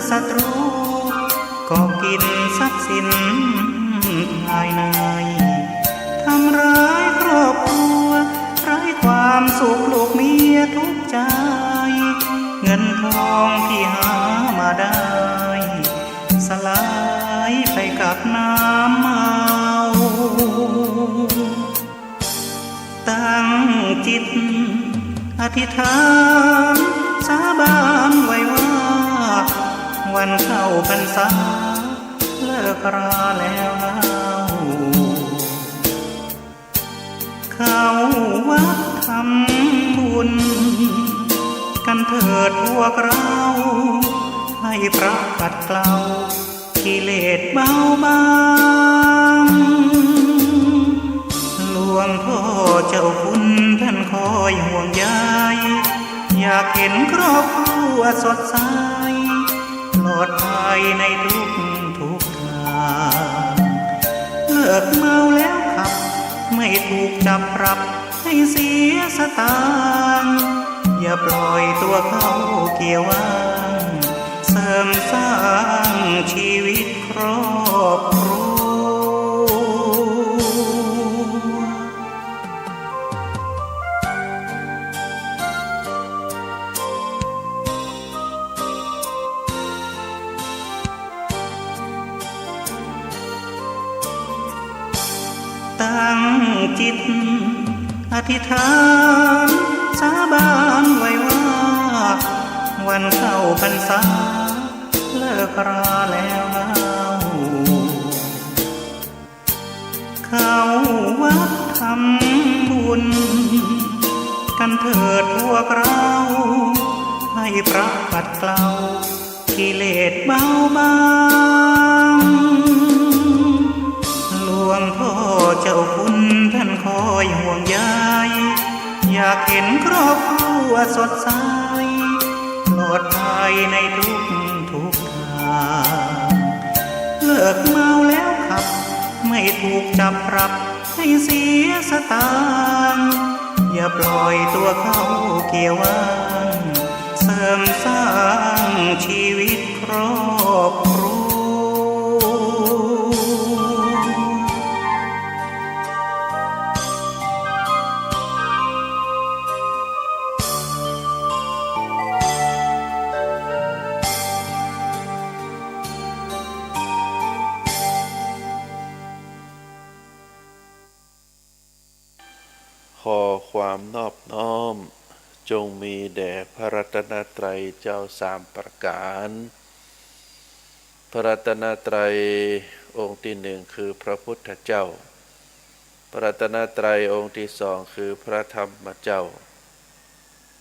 ศัตรูก็กินทรัพย์สินภายในทำร้ายครอบครัวไร้ความสุขลูกเมียทุกใจเงินทองที่หามาได้สลายไปกับน้ำเมาตั้งจิตอธิษฐานสาบานไว้ว่าวันเข้าพรรษาเลิกราแล้วเล่าเข้าวัดทำบุญกันเถิดพวกเราให้พระปัดเกลากิเลสเบาบางหลวงพ่อเจ้าคุณท่านคอยห่วงใยอยากเห็นครอบครัวสดใสปลอดภัยในทุกทางเลิกเมาแล้วขับไม่ถูกจับปรับให้เสียสตางค์อย่าปล่อยตัวเข้าเกี่ยวว่างเสริมสร้างชีวิตครอบครัวตั้งจิตอธิษฐานสาบานไว้ว่าวันเข้าพรรษาเลิกราแล้วเล่าเข้าวัดทำบุญกันเถิดพวกเราให้พระปัดเกลากิเลสเบาบางหลวงพ่อเจ้าคุณท่านคอยห่วงใยอยากเห็นครอบครัวสดใสปลอดภัยในทุกทางเลิกเมาแล้วขับไม่ถูกจับปรับให้เสียสตางค์อย่าปล่อยตัวเข้าเกี่ยวว่างเสริมสร้างชีวิตครอบครัวขอความนอบน้อมจงมีแด่พระรัตนตรัยเจ้าสามประการพระรัตนตรัยองค์ที่หนึ่งคือพระพุทธเจ้าพระรัตนตรัยองค์ที่สองคือพระธรรมเจ้า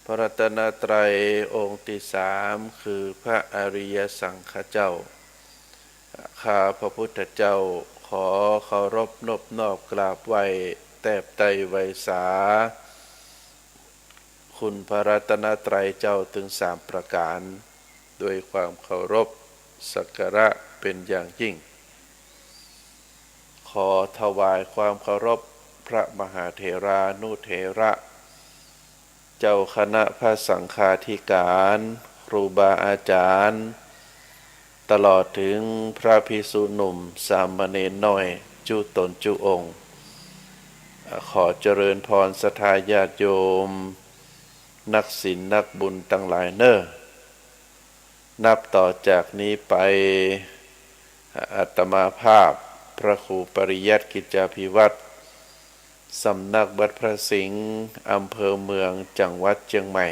พระรัตนตรัยองค์ที่สามคือพระอริยสังฆเจ้าข้าพระพุทธเจ้าขอเคารพนบนอบกราบไหว้แทบไตรไวสาคุณพระรัตนตรัยเจ้าถึงสามประการด้วยความเคารพสักการะเป็นอย่างยิ่งขอถวายความเคารพพระมหาเถรานุเถระเจ้าคณะพระสังฆาธิการครูบาอาจารย์ตลอดถึงพระภิกษุหนุ่มสามเณรน้อยจุตนจุองค์ขอเจริญพรศรัทธาญาติโยมนักศีลนักบุญทั้งหลายเน้อนับต่อจากนี้ไปอาตมาภาพพระครูปริยัติกิจจาภิวัตรสำนักวัดพระสิงห์อำเภอเมืองจังหวัดเชียงใหม่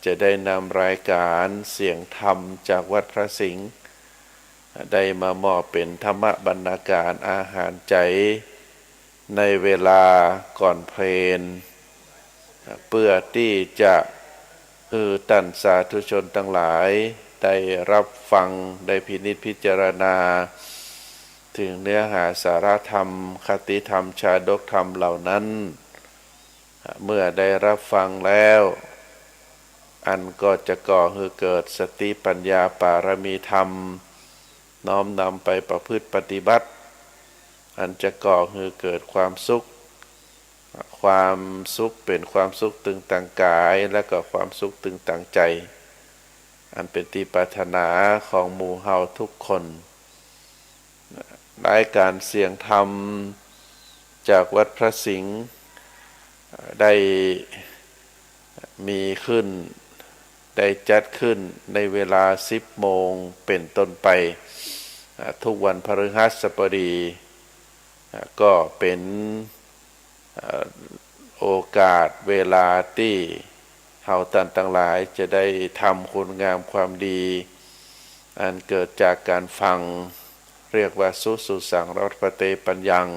จะได้นำรายการเสียงธรรมจากวัดพระสิงห์ได้มามอบเป็นธรรมบรรณาการอาหารใจในเวลาก่อนเพลนเพื่อที่จะท่านสาธุชนทั้งหลายได้รับฟังได้พินิจพิจารณาถึงเนื้อหาสาระธรรมคติธรรมชาดกธรรมเหล่านั้นเมื่อได้รับฟังแล้วอันก็จะก่อให้เกิดสติปัญญาปารมีธรรมน้อมนำไปประพฤติปฏิบัติอันจะก่อให้เกิดความสุขเป็นความสุขตึงต่างกายและก็ความสุขตึงต่างใจ อันเป็นที่ปรารถนาของหมู่เฮาทุกคนได้การเสียงธรรมจากวัดพระสิงห์ได้มีขึ้นได้จัดขึ้นในเวลา 10 โมงเป็นต้นไปทุกวันพฤหัสบดีก็เป็นโอกาสเวลาที่เฮาท่านทั้งหลายจะได้ทำคุณงามความดีอันเกิดจากการฟังเรียกว่าสุสังรัตปเตปัญญัง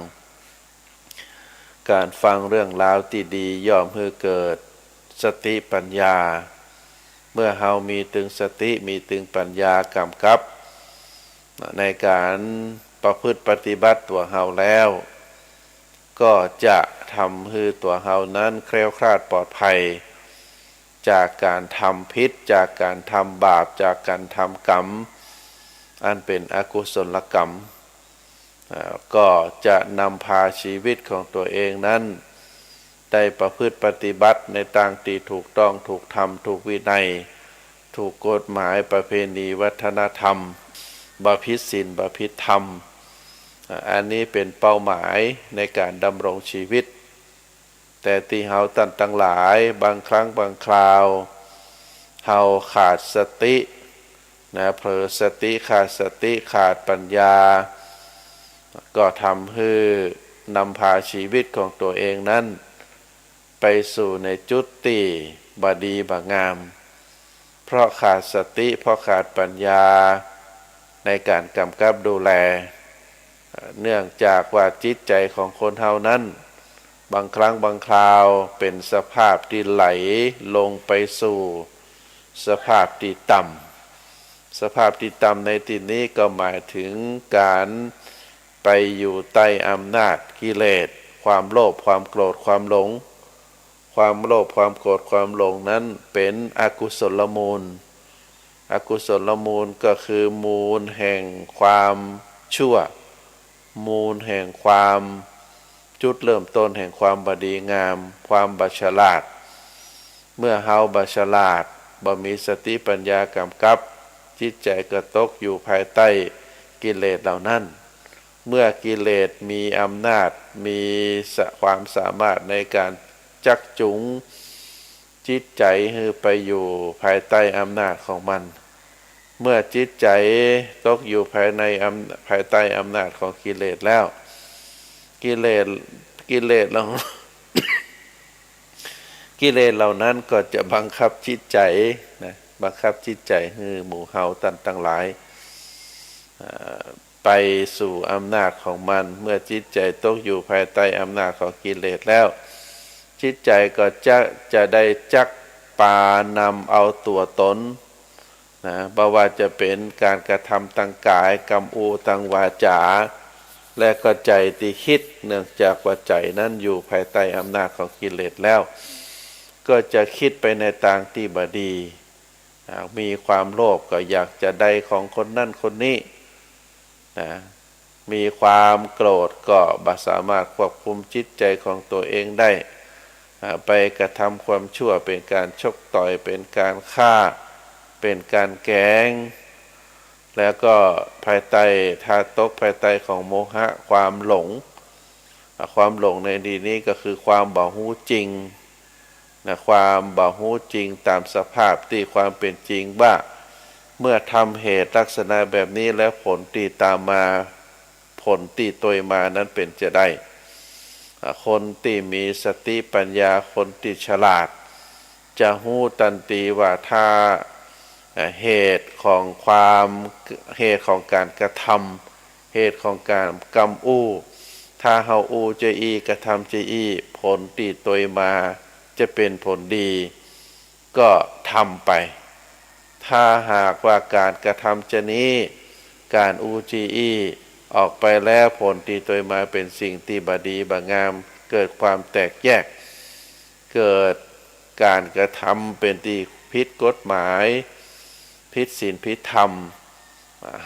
การฟังเรื่องราวที่ดีย่อมให้เกิดสติปัญญาเมื่อเฮามีถึงสติมีถึงปัญญากำกับในการประพฤติปฏิบัติตัวเฮาแล้วก็จะทำให้ตัวเฮานั้นแคล้วคลาดปลอดภัยจากการทำผิดจากการทำบาปจากการทำกรรมอันเป็นอกุศลกรรมก็จะนำพาชีวิตของตัวเองนั้นได้ประพฤติปฏิบัติในทางที่ถูกต้องถูกธรรมถูกวินัยถูกกฎหมายประเพณีวัฒนธรรมบ่ผิดศีลบ่ผิดธรรมอันนี้เป็นเป้าหมายในการดำรงชีวิตแต่ที่เฮาท่านทั้งหลายบางครั้งบางคราวเฮาขาดสติเผลอสติขาดสติขาดปัญญาก็ทำให้นำพาชีวิตของตัวเองนั้นไปสู่ในจุดที่บ่ดีบ่งามเพราะขาดสติเพราะขาดปัญญาในการกำกับดูแลเนื่องจากว่าจิตใจของคนเฮานั้นบางครั้งบางคราวเป็นสภาพที่ไหลลงไปสู่สภาพที่ต่ำสภาพที่ต่ำในที่นี้ก็หมายถึงการไปอยู่ใต้อำนาจกิเลสความโลภความโกรธความหลงความโลภความโกรธความหลงนั้นเป็นอกุศลมูลอกุศลมูลก็คือมูลแห่งความชั่วมูลแห่งความจุดเริ่มต้นแห่งความบดีงามความบัฉลาดเมื่อเฮาบัฉลาดบ่มีสติปัญญากำกับจิตใจก็ตกอยู่ภายใต้กิเลสเหล่านั้นเมื่อกิเลสมีอำนาจมีความสามารถในการจักจุงจิตใจให้ไปอยู่ภายใต้อำนาจของมันเมื่อจิตใจตกอยู่ภายใต้อำนาจของกิเลสแล้วกิเลสเรา กิเลสเหล่านั้นก็จะบังคับจิตใจนะบังคับจิตใจให้หมู่เฮาท่านทั้งหลายไปสู่อำนาจของมันเมื่อจิตใจตกอยู่ภายใต้อำนาจของกิเลสแล้วจิตใจก็จะได้จักปานำเอาตัวตนนะบ่ว่าจะเป็นการกระทำทางกายกรรมอูทางวาจาและก็ใจที่คิดเนื่องจากว่าใจนั้นอยู่ภายใต้อำนาจของกิเลสแล้วก็จะคิดไปในทางที่บ่ดีมีความโลภก็อยากจะได้ของคนนั่นคนนี้นะมีความโกรธก็บ่สามารถควบคุมจิตใจของตัวเองได้ไปกระทำความชั่วเป็นการชกต่อยเป็นการฆ่าเป็นการแกล้งแล้วก็ภายใต้ถ้าตกภายใต้ของโมหะความหลงในที่นี้ก็คือความบ่รู้จริงนะความบ่รู้จริงตามสภาพที่ความเป็นจริงว่าเมื่อทำเหตุลักษณะแบบนี้แล้วผลที่ตามมาผลที่ตวยมานั้นเป็นจะได้คนที่มีสติปัญญาคนที่ฉลาดจะรู้ทันทีว่าถ้าเหตุของการกระทำเหตุของการกำอู้ถ้าเฮาอู้จะอีกระทำจะอีผลที่ตวยมาจะเป็นผลดีก็ทำไปถ้าหากว่าการกระทำจะนี้การอูจีอีออกไปแล้วผลที่ตวยมาเป็นสิ่งที่บ่ดีบ่งามเกิดความแตกแยกเกิดการกระทำเป็นที่ผิดกฎหมายผิดศีลผิดธรรม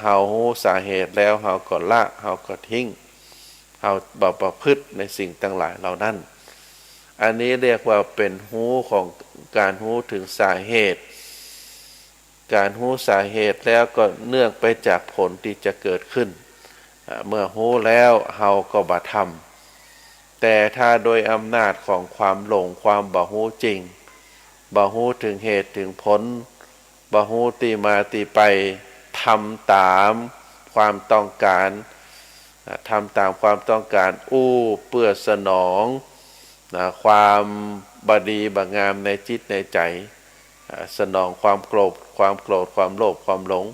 เฮารู้สาเหตุแล้วเฮาก็ละเฮาก็ทิ้งเฮาบ่ประพฤติในสิ่งทั้งหลายเหล่านั้นอันนี้เรียกว่าเป็นรู้ของการรู้ถึงสาเหตุ การรู้สาเหตุแล้วก็เนื่องไปจากผลที่จะเกิดขึ้นเมื่อรู้แล้วเฮาก็บ่ทำแต่ถ้าโดยอำนาจของความหลงความบ่รู้จริงบ่รู้ถึงเหตุถึงผลบ่รู้ที่มาที่ไปทำตามความต้องการทำตามความต้องการเพื่อสนองความบดีบงามในจิตในใจสนองความโกรธความโลภความหลง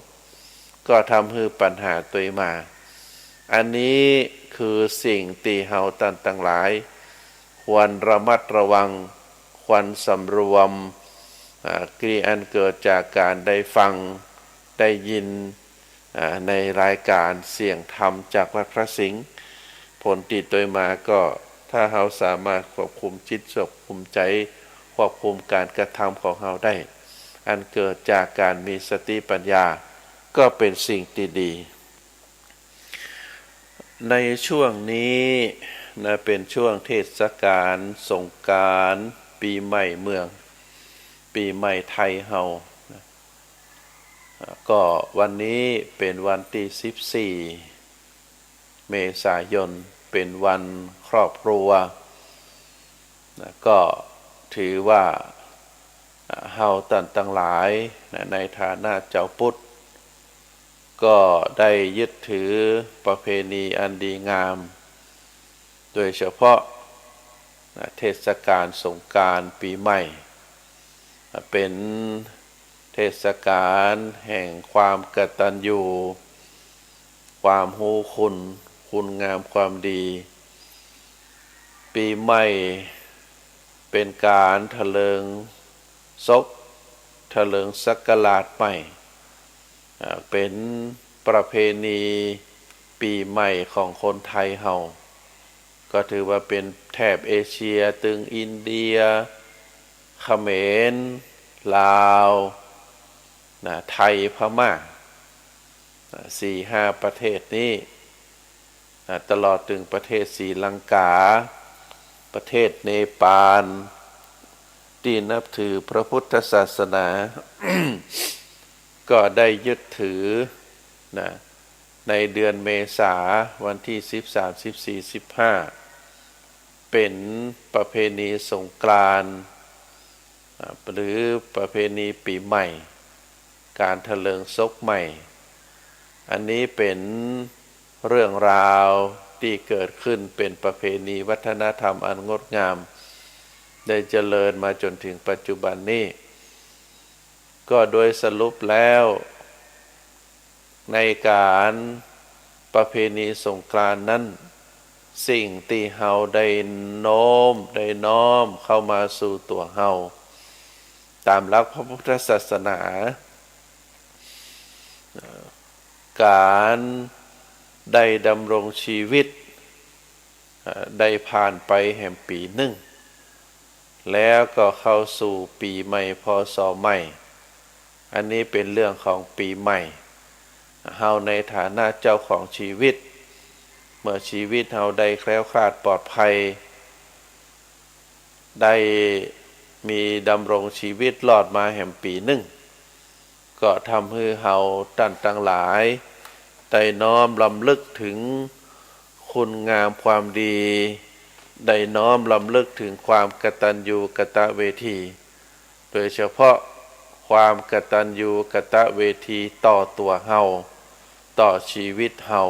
ก็ทำให้ปัญหาตัวมาอันนี้คือสิ่งที่เฮาท่านทั้งหลายควรระมัดระวังควรสำรวมกรีอันเกิดจากการได้ฟังได้ยินในรายการเสียงธรรมจากวัดพระสิงห์ผลติดตัวมาก็ถ้าเฮาสามารถควบคุมจิตควบคุมใจควบคุมการกระทำของเฮาได้อันเกิดจากการมีสติปัญญาก็เป็นสิ่งที่ดีในช่วงนี้เป็นช่วงเทศกาลสงกรานต์ปีใหม่เมืองปีใหม่ไทยเฮาก็วันนี้เป็นวันที่14เมษายนเป็นวันครอบครัวก็ถือว่าเฮาท่านทั้งหลายในฐานะเจ้าพุทธก็ได้ยึดถือประเพณีอันดีงามโดยเฉพาะเทศกาลสงกรานต์ปีใหม่เป็นเทศกาลแห่งความกตัญญูความรู้คุณงามความดีปีใหม่เป็นการเถลิงศกเถลิงศักราชใหม่เป็นประเพณีปีใหม่ของคนไทยเฮาก็ถือว่าเป็นแถบเอเชียตึงอินเดียเขมรลาวไทยพม่า4-5 ประเทศนี้ตลอดถึงประเทศศรีลังกาประเทศเนปาลที่นับถือพระพุทธศาสนา ก็ได้ยึดถือในเดือนเมษาวันที่13 14 15เป็นประเพณีสงกรานต์หรือประเพณีปีใหม่การเถลิงศกใหม่อันนี้เป็นเรื่องราวที่เกิดขึ้นเป็นประเพณีวัฒนธรรมอันงดงามได้เจริญมาจนถึงปัจจุบันนี้ก็โดยสรุปแล้วในการประเพณีสงกรานต์นั้นสิ่งที่เฮาได้น้อมเข้ามาสู่ตัวเฮาตามหลักพระพุทธศาสนาการได้ดำรงชีวิตได้ผ่านไปแห่งปีหนึ่งแล้วก็เข้าสู่ปีใหม่พ.ศ.ใหม่อันนี้เป็นเรื่องของปีใหม่เฮาในฐานะเจ้าของชีวิตเมื่อชีวิตเฮาได้แคล้วคลาดปลอดภัยได้มีดำรงชีวิตรอดมาแห่งปีหนึ่งก็ทำให้เฮาท่านทั้งหลายได้น้อมรำลึกถึงคุณงามความดีได้น้อมรำลึกถึงความกตัญญูกตเวทีโดยเฉพาะความกตัญญูกตเวทีต่อตัวเฮาต่อชีวิตเฮา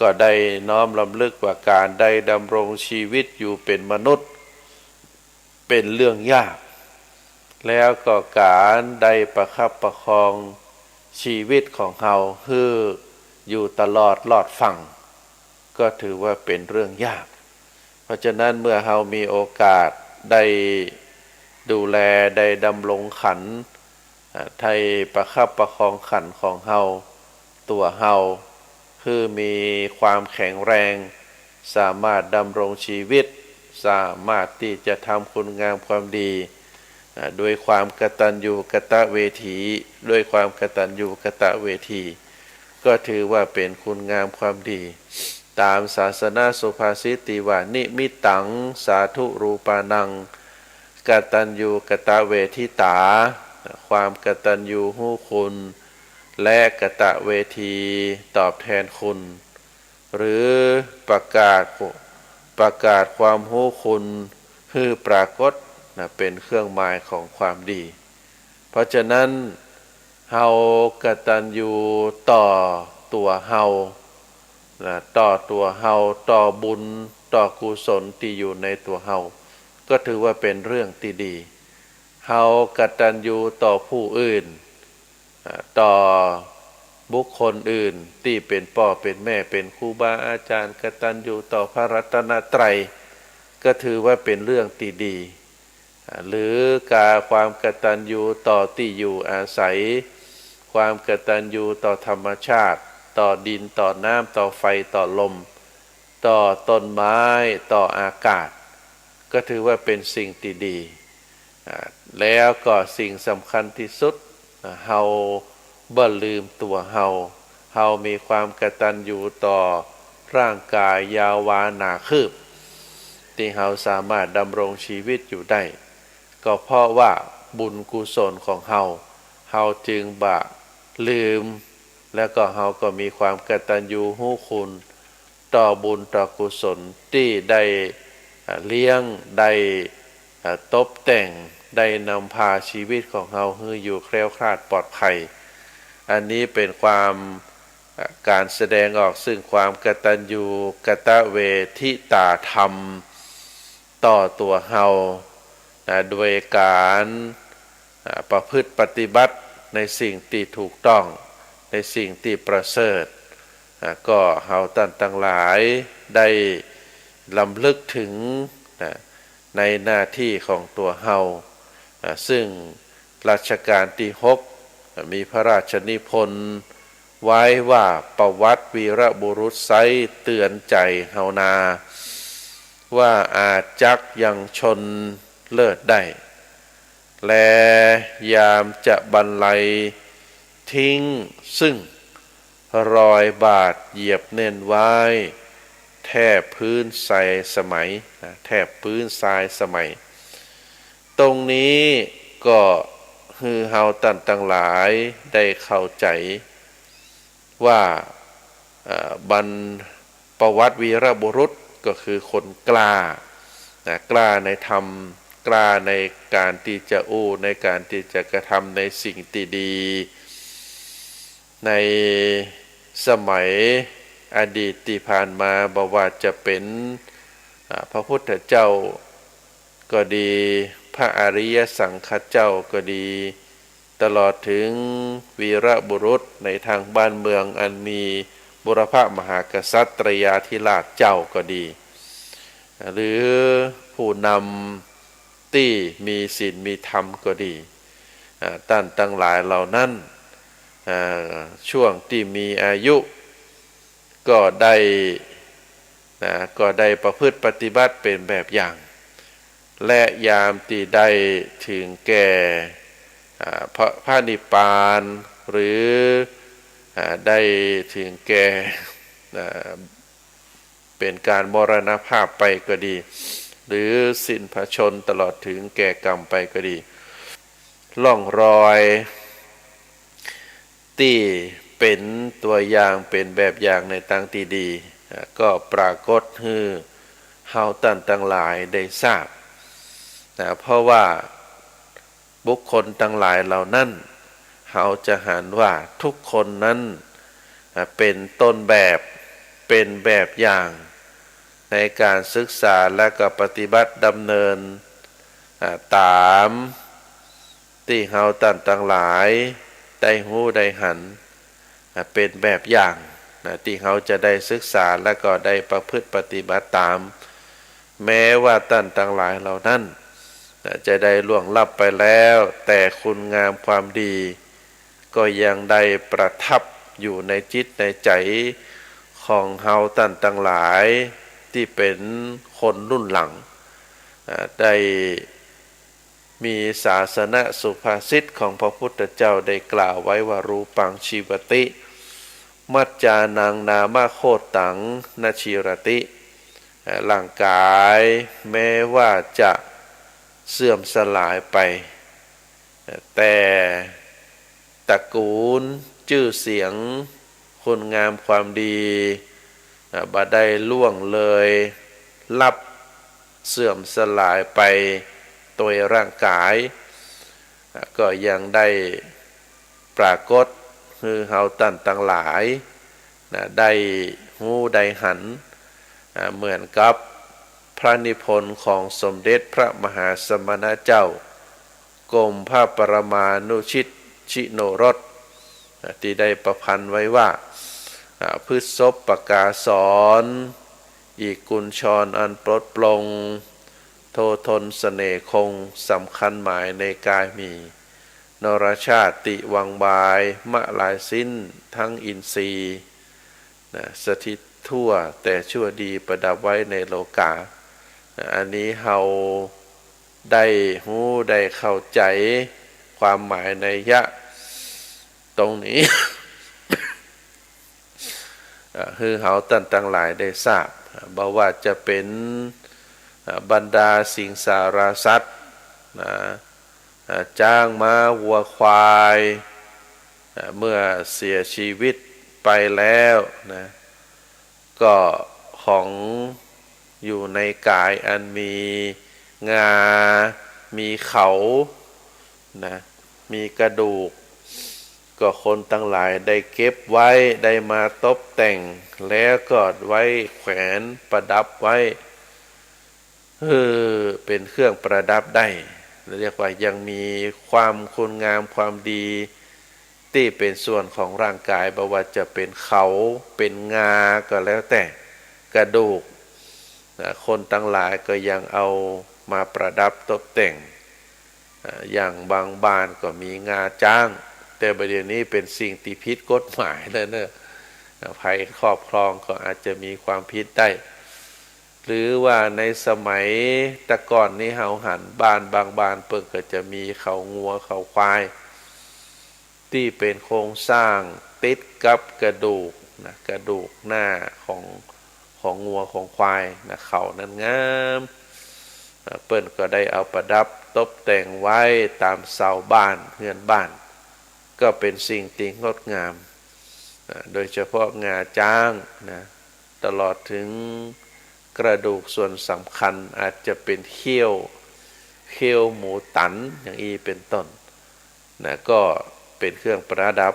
ก็ได้น้อมรำลึกว่าการได้ดำรงชีวิตอยู่เป็นมนุษย์เป็นเรื่องยากแล้วก็การได้ประคับประคองชีวิตของเฮาให้อยู่ตลอดรอดฝั่งก็ถือว่าเป็นเรื่องยากเพราะฉะนั้นเมื่อเฮามีโอกาสได้ดูแลได้ดำรงขันธ์ไทยประคับประคองขันธ์ของเฮาตัวเฮาคือมีความแข็งแรงสามารถดำรงชีวิตสามารถที่จะทำคุณงามความดีด้วยความกตัญญูกตเวทีด้วยความกตัญญูกตเวทีก็ถือว่าเป็นคุณงามความดีตามศาสนาสุภาษิตที่ว่านิมิตังสาธุรูปานังกตัญญูกตเวทิตา ความกตัญญูรู้คุณและกตเวทีตอบแทนคุณหรือประกาศความรู้คุณคือปรากฏเป็นเครื่องหมายของความดีเพราะฉะนั้นเฮากตัญญูต่อตัวเฮาต่อตัวเฮาต่อบุญต่อกุศลที่อยู่ในตัวเฮาก็ถือว่าเป็นเรื่องที่ดีเฮากตัญญูต่อผู้อื่นต่อบุคคลอื่นที่เป็นพ่อเป็นแม่เป็นครูบาอาจารย์กตัญญูต่อพระรัตนตรัยก็ถือว่าเป็นเรื่องที่ดีหรือความกตัญญูต่อที่อยู่อาศัยความกตัญญูต่อธรรมชาติต่อดินต่อน้ำต่อไฟต่อลมต่อต้นไม้ต่ออากาศก็ถือว่าเป็นสิ่งที่ดีแล้วก็สิ่งสำคัญที่สุดเฮาบ่ลืมตัวเฮามีความกตัญญูต่อร่างกายยาววาหนาคืบที่เฮาสามารถดำรงชีวิตอยู่ได้ก็เพราะว่าบุญกุศลของเฮาจึงบ่ลืมแล้วก็เฮาก็มีความกตัญญูรู้คุณต่อบุญต่อกุศลที่ได้เลี้ยงได้ตบแต่งได้นำพาชีวิตของเฮาให้อยู่แคล้วคลาดปลอดภัยอันนี้เป็นการแสดงออกซึ่งความกตัญญูกตเวทิตาธรรมต่อตัวเฮาโดยการประพฤติปฏิบัติในสิ่งที่ถูกต้องในสิ่งที่ประเสริฐก็เฮาท่านทั้งหลายได้ลำลึกถึงในหน้าที่ของตัวเฮาซึ่งรัชกาลที่6มีพระราชนิพนธ์ไว้ว่าประวัติวีรบุรุษไซเตือนใจเฮานาว่าอาจจักยังชนเลิศได้และยามจะบรรลัยทิ้งซึ่งรอยบาดเหยียบเน้นไว้แทบพื้นทรายสมัยแทบพื้นทรายสมัยตรงนี้ก็คือเฮาท่านทั้งหลายได้เข้าใจว่าประวัติวีรบุรุษก็คือคนกล้ากล้าในธรรมกล้าในการที่จะอู้ในการที่จะกระทำในสิ่งที่ดีในสมัยอดีตที่ผ่านมาบอกว่าจะเป็นพระพุทธเจ้าก็ดีพระอริยสังฆเจ้าก็ดีตลอดถึงวีรบุรุษในทางบ้านเมืองอันมีบุรพมหากษัตริยาธิราชเจ้าก็ดีหรือผู้นำที่มีศีลมีธรรมก็ดีท่านทั้งหลายเหล่านั้นช่วงที่มีอายุก็ได้ประพฤติปฏิบัติเป็นแบบอย่างและยามที่ได้ถึงแก่พระนิพพานหรือได้ถึงแก่เป็นการมรณภาพไปก็ดีหรือสิ้นพระชนม์ตลอดถึงแก่กรรมไปก็ดีล่องรอยที่เป็นตัวอย่างเป็นแบบอย่างในทางที่ดีก็ปรากฏให้เฮาท่านทั้งหลายได้ทราบเพราะว่าบุคคลทั้งหลายเหล่านั้นเฮาจะหันว่าทุกคนนั้นเป็นต้นแบบเป็นแบบอย่างในการศึกษาและก็ปฏิบัติดำเนินตามที่เฮาท่านทั้งหลายได้หู้ได้หันเป็นแบบอย่างที่เฮาจะได้ศึกษาและก็ได้ประพฤติปฏิบัติตามแม้ว่าท่านทั้งหลายเหล่านั้นจะได้ล่วงลับไปแล้วแต่คุณงามความดีก็ยังได้ประทับอยู่ในจิตในใจของเฮาท่านทั้งหลายที่เป็นคนรุ่นหลังได้มีศาสนสุภาษิตของพระพุทธเจ้าได้กล่าวไว้ว่ารูปังชีวติมัจจานังนามาโคตังนชีรติร่างกายแม้ว่าจะเสื่อมสลายไป แต่ตระกูลชื่อเสียงคุณงามความดีบ่ได้ล่วงเลยลับเสื่อมสลายไปโดยร่างกายก็ยังได้ปรากฏคือเฮาตันตั้งหลายได้หูได้หันเหมือนกับพระนิพนธ์ของสมเด็จพระมหาสมณเจ้ากรมพระปรมานุชิตชิโนรสที่ได้ประพันธ์ไว้ว่าพฤษภปกาสอนอีกกุญชรอันปลดปลงโททนเสน่ห์คงสำคัญหมายในกายมีนรชาติวังบายมะลายสิ้นทั้งอินทรีย์สถิตทั่วแต่ชั่วดีประดับไว้ในโลกาอันนี้เฮาได้หูได้เข้าใจความหมายในยะตรงนี้ คือเฮาตั้งหลายได้ทราบบอกว่าจะเป็นบรรดาสิงสารสัตว์จ้างม้าวัวควายเมื่อเสียชีวิตไปแล้วนะก็ของอยู่ในกายอันมีงามีเขานะมีกระดูกก็คนทั้งหลายได้เก็บไว้ได้มาตกแต่งแล้วก็ไว้แขวนประดับไว้เป็นเครื่องประดับได้เรียกว่ายังมีความคุณงามความดีที่เป็นส่วนของร่างกายบ่ว่าจะเป็นเขาเป็นงาก็แล้วแต่กระดูกคนทั้งหลายก็ยังเอามาประดับตกแต่งอย่างบางบ้านก็มีงาจ้างแต่ประเดี๋ยวนี้เป็นสิ่งที่ผิดกฎหมายแล้วเนอะใครครอบครองก็อาจจะมีความผิดได้หรือว่าในสมัยแต่ก่อนนี้เฮาหันบ้านบางบ้านเปิ่นก็จะมีเขางัวเขาควายที่เป็นโครงสร้างติดกับกระดูกนะกระดูกหน้าของงัวของควายนะเขานั้นงามเปิ้นก็ได้เอาประดับตกแต่งไว้ตามเสาบ้านเรือนบ้านก็เป็นสิ่งที่งดงามโดยเฉพาะงาจ้างนะตลอดถึงกระดูกส่วนสำคัญอาจจะเป็นเขี้ยวหมูตันอย่างนี้เป็นต้นนะก็เป็นเครื่องประดับ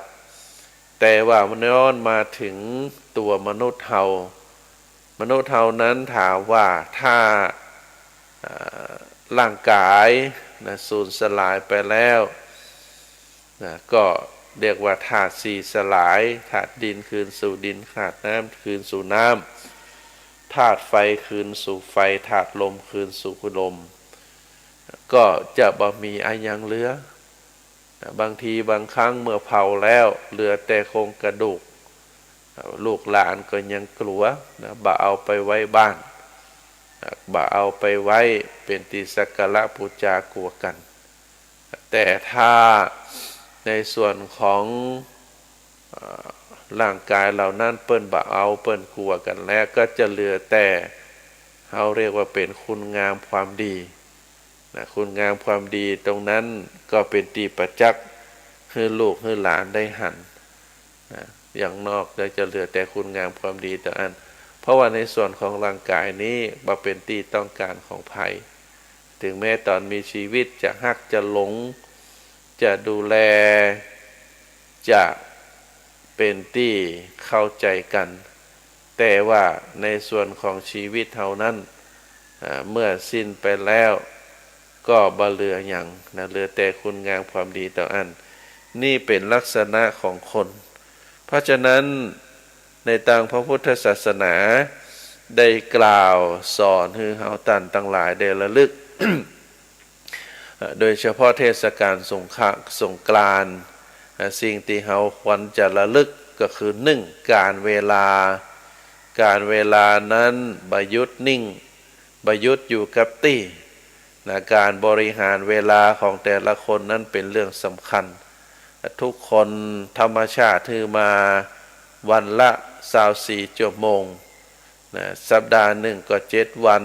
แต่ว่ามันย้อนมาถึงตัวมนุษย์เฮานั้นถามว่าถ้าร่างกายนะสูญสลายไปแล้วนะก็เรียกว่าธาตุสี่สลายธาตุดินคืนสู่ดินธาตุน้ำคืนสู่น้ำธาตุไฟคืนสู่ไฟธาตุลมคืนสู่ลมก็จะบ่มีอะไรยังเหลือบางทีบางครั้งเมื่อเผาแล้วเหลือแต่โครงกระดูกลูกหลานก็ยังกลัวนะบ่เอาไปไว้บ้านบ่เอาไปไว้เป็นที่สักการะบูชากลัวกันแต่ถ้าในส่วนของร่างกายเหล่านั้นเปิ้นบ่เอาเปิ้นกลัวกันแล้วก็จะเหลือแต่เขาเรียกว่าเป็นคุณงามความดีนะคุณงามความดีตรงนั้นก็เป็นที่ประจักษ์ให้ลูกให้หลานได้หันนะอย่างนอกจะเหลือแต่คุณงามความดีต่ออันเพราะว่าในส่วนของร่างกายนี้บ่เป็นที่ต้องการของภัยถึงแม้ตอนมีชีวิตจะฮักจะหลงจะดูแลจะเป็นที่เข้าใจกันแต่ว่าในส่วนของชีวิตเท่านั้นเมื่อสิ้นไปแล้วก็บ่เหลือหยังนะเหลือแต่คุณงามความดีต่ออันนี่เป็นลักษณะของคนเพราะฉะนั้นในทางพระพุทธศาสนาได้กล่าวสอนให้เฮาตั้งหลายได้ระลึก โดยเฉพาะเทศกาลสงกรานต์สิ่งที่เฮาควรจะระลึกก็คือ1การเวลานั้นบ่หยุดนิ่งบ่หยุดอยู่กับที่นะการบริหารเวลาของแต่ละคนนั้นเป็นเรื่องสำคัญทุกคนธรรมชาติถือมาวันละ24ชั่วโมงนะสัปดาห์หนึ่งก็7วัน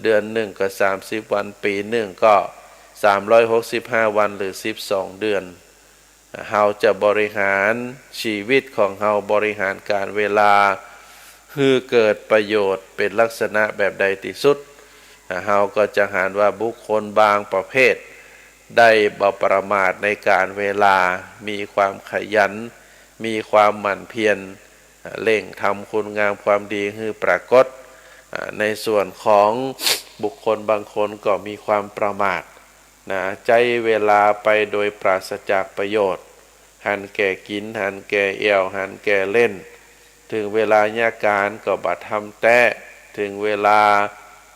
เดือนหนึ่งก็30วันปีหนึ่งก็ 365 วันหรือ12 เดือนเฮาจะบริหารชีวิตของเฮาบริหารการเวลาให้เกิดประโยชน์เป็นลักษณะแบบใดที่สุดเฮาก็จะหาว่าบุคคลบางประเภทได้บ่ประมาทในการเวลามีความขยันมีความหมั่นเพียรเร่งทำคุณงามความดีให้ปรากฏในส่วนของบุคคลบางคนก็มีความประมาทนะใจเวลาไปโดยปราศจากประโยชน์หันแก่กินหันแก่เอี่ยวหันแก่เล่นถึงเวลาญาการก็บัดทำแต้ถึงเวลา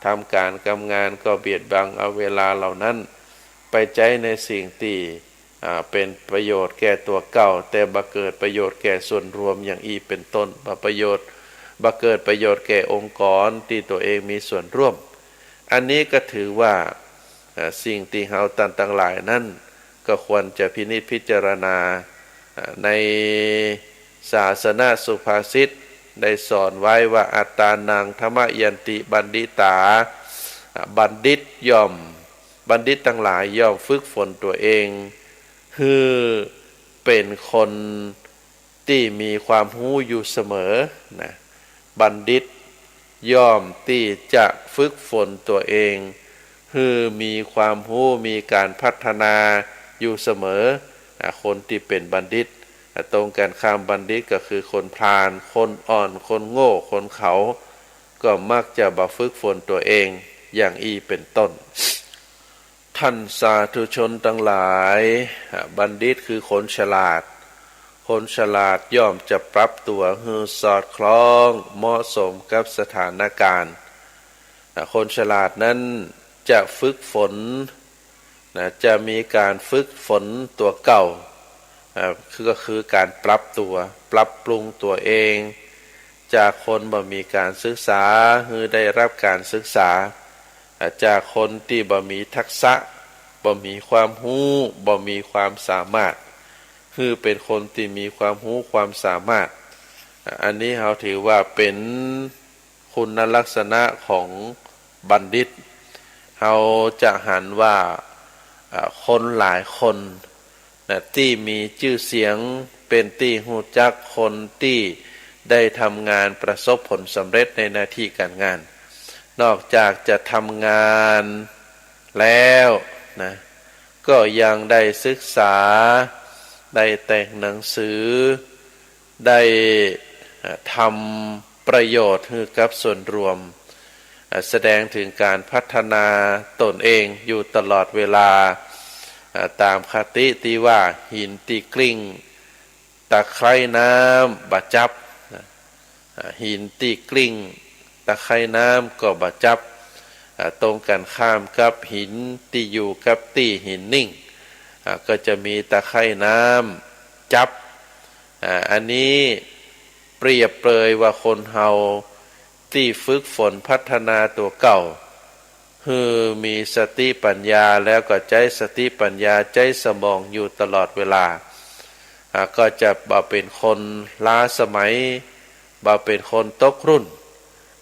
ทำการกำงานก็เบียดบังเอาเวลาเหล่านั้นไปใจในสิ่งที่เป็นประโยชน์แก่ตัวเก่าแต่บ่เกิดประโยชน์แก่ส่วนรวมอย่างอีเป็นต้นบ่เกิดประโยชน์แก่องค์กรที่ตัวเองมีส่วนร่วมอันนี้ก็ถือว่าสิ่งที่เฮาต่างหลายนั้นก็ควรจะพินิจพิจารณาในศาสนาสุภาษิตได้สอนไว้ว่าอัตตานังธรรมยันติบัณฑิตาบัณฑิตย่อมบัณฑิตทั้งหลายย่อมฝึกฝนตัวเองคือเป็นคนที่มีความรู้อยู่เสมอนะบัณฑิตย่อมที่จะฝึกฝนตัวเองคือมีความรู้มีการพัฒนาอยู่เสมอคนที่เป็นบัณฑิตตรงกันข้ามบัณฑิตก็คือคนพาลคนอ่อนคนโง่คนเขาก็มักจะบ่ฝึกฝนตัวเองอย่างอีเป็นต้นท่านสาธุชนทั้งหลายบัณฑิตคือคนฉลาดคนฉลาดย่อมจะปรับตัวให้สอดคล้องเหมาะสมกับสถานการณ์คนฉลาดนั้นจะฝึกฝนจะมีการฝึกฝนตัวเก่าก็คือการปรับตัวปรับปรุงตัวเองจากคนบ่มีการศึกษาคือได้รับการศึกษาจากคนที่บ่มีทักษะบ่มีความรู้บ่มีความสามารถคือเป็นคนที่มีความรู้ความสามารถอันนี้เราถือว่าเป็นคุณลักษณะของบัณฑิตเราจะหันว่าคนหลายคนที่มีชื่อเสียงเป็นที่รู้จักคนที่ได้ทำงานประสบผลสำเร็จในหน้าที่การงานนอกจากจะทำงานแล้วนะก็ยังได้ศึกษาได้แต่งหนังสือได้ทำประโยชน์ให้กับส่วนรวมแสดงถึงการพัฒนาตนเองอยู่ตลอดเวลาตามคติที่ว่าหินตีกลิ้งตะไคร่น้ำบะจับหินตีกลิ้งตะไคร่น้ำก็บะจับตรงกันข้ามกับหินที่อยู่กับที่หินนิ่งก็จะมีตะไคร่น้ำจับอันนี้เปรียบเปรยว่าคนเฮาที่ฝึกฝนพัฒนาตัวเก่าคือมีสติปัญญาแล้วก็ใจสติปัญญาใจสมองอยู่ตลอดเวลาก็จะบ่เป็นคนล้าสมัยบ่เป็นคนตกรุ่น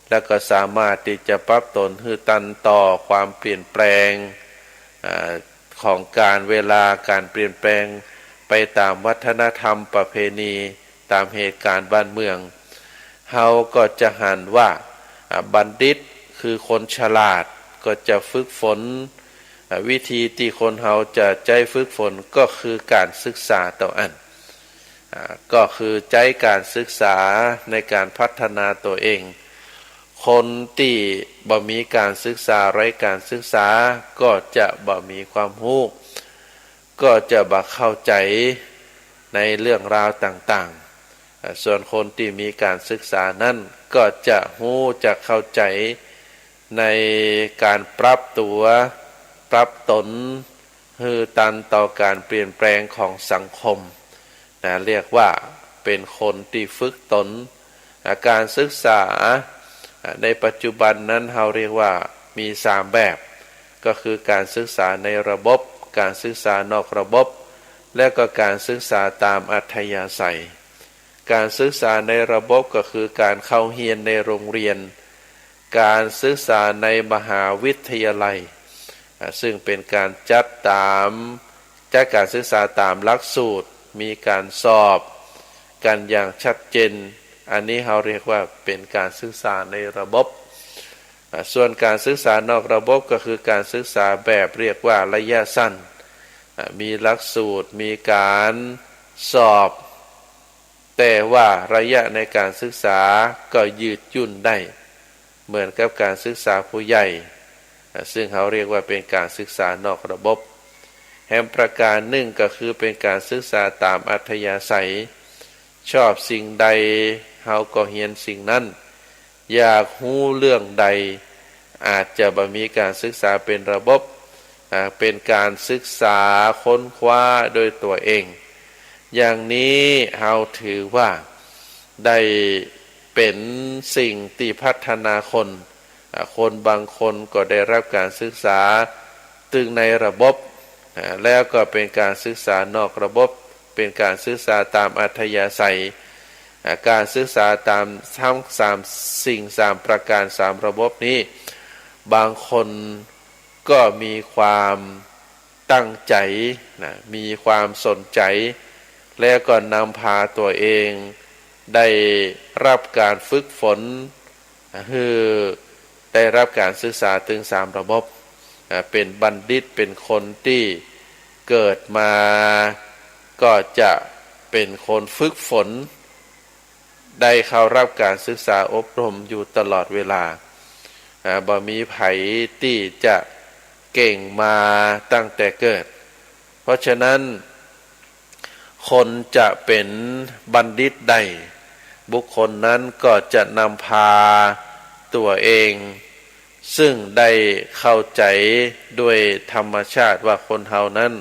แล้วก็สามารถที่จะปรับตนให้ทันต่อความเปลี่ยนแปลงของการเวลาการเปลี่ยนแปลงไปตามวัฒนธรรมประเพณีตามเหตุการณ์บ้านเมืองเฮาก็จะหันว่าบัณฑิตคือคนฉลาดก็จะฝึกฝนวิธีที่คนเฮาจะใจฝึกฝนก็คือการศึกษาตัวอันก็คือใจการศึกษาในการพัฒนาตัวเองคนที่บ่มีการศึกษาไร้การศึกษาก็จะบ่มีความรู้ก็จะบ่เข้าใจในเรื่องราวต่างๆส่วนคนที่มีการศึกษานั้นก็จะรู้จะเข้าใจในการปรับตัวปรับตนให้ทันต่อการเปลี่ยนแปลงของสังคมเรียกว่าเป็นคนที่ฝึกตนการศึกษาในปัจจุบันนั้นเราเรียกว่ามี3แบบก็คือการศึกษาในระบบการศึกษานอกระบบและก็การศึกษาตามอัธยาศัยการศึกษาในระบบก็คือการเข้าเรียนในโรงเรียนการศึกษาในมหาวิทยาลัย ซึ่งเป็นการจัดการศึกษาตามหลักสูตรมีการสอบกันอย่างชัดเจนอันนี้เราเรียกว่าเป็นการศึกษาในระบบส่วนการศึกษานอกระบบก็คือการศึกษาแบบเรียกว่าระยะสั้นมีหลักสูตรมีการสอบแต่ว่าระยะในการศึกษาก็ยืดหยุ่นได้เหมือนกับการศึกษาผู้ใหญ่ซึ่งเขาเรียกว่าเป็นการศึกษานอกระบบแห่งประการหนึ่งก็คือเป็นการศึกษาตามอัธยาศัยชอบสิ่งใดเขาก็เรียนสิ่งนั้นอยากรู้เรื่องใดอาจจะบ่มีการศึกษาเป็นระบบเป็นการศึกษาค้นคว้าโดยตัวเองอย่างนี้เราถือว่าได้เป็นสิ่งที่พัฒนาคนบางคนก็ได้รับการศึกษาตึงในระบบแล้วก็เป็นการศึกษานอกระบบเป็นการศึกษาตามอัธยาศัยการศึกษาตามทั้ง3ประการ3ระบบนี้บางคนก็มีความตั้งใจมีความสนใจแล้วก็นำพาตัวเองได้รับการฝึกฝนคือได้รับการศึกษาถึง3ระบบเป็นบัณฑิตเป็นคนที่เกิดมาก็จะเป็นคนฝึกฝนได้เข้ารับการศึกษาอบรมอยู่ตลอดเวลาบ่มีไผที่จะเก่งมาตั้งแต่เกิดเพราะฉะนั้นคนจะเป็นบัณฑิตได้บุคคลนั้นก็จะนำพาตัวเองซึ่งได้เข้าใจด้วยธรรมชาติว่าคนเฮานั้น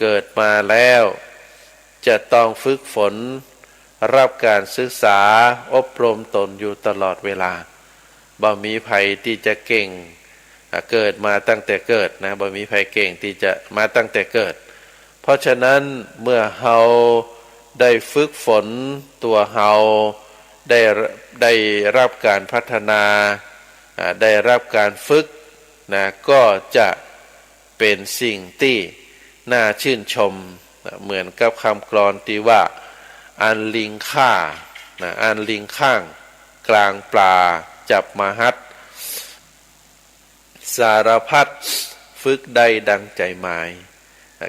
เกิดมาแล้วจะต้องฝึกฝนรับการศึกษาอบรมตนอยู่ตลอดเวลาบ่มีไผที่จะเก่งเกิดมาตั้งแต่เกิดนะบ่มีไผเก่งที่จะมาตั้งแต่เกิดเพราะฉะนั้นเมื่อเฮาได้ฝึกฝนตัวเฮาได้รับการพัฒนาได้รับการฝึกนะก็จะเป็นสิ่งที่น่าชื่นชมเหมือนกับคำกลอนที่ว่าอันลิงฆ่าอันลิงข้างกลางปลาจับมาฮัดสารพัดฝึกได้ดังใจหมาย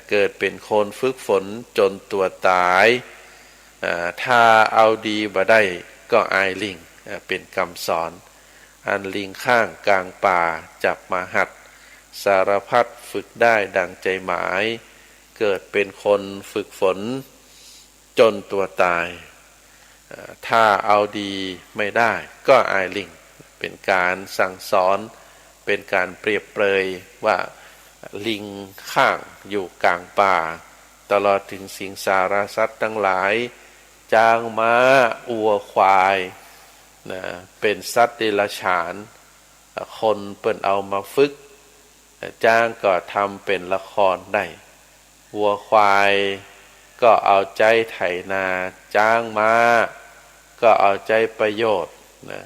เกิดเป็นคนฝึกฝนจนตัวตายถ้าเอาดีบ่ได้ก็อายลิงเป็นคำสอนอันลิงข้างกลางป่าจับมาหัดสารพัดฝึกได้ดังใจหมายเกิดเป็นคนฝึกฝนจนตัวตายถ้าเอาดีไม่ได้ก็อายลิงเป็นการสั่งสอนเป็นการเปรียบเปรยว่าลิงข้างอยู่กลางป่าตลอดถึงสิงสารสัตว์ทั้งหลายจ้างม้าวัวควายนะเป็นสัตว์เดรัจฉานคนเปิ้นเอามาฝึกจ้างก็ทำเป็นละครได้วัวควายก็เอาใจไถนาจ้างม้าก็เอาใจประโยชน์นะ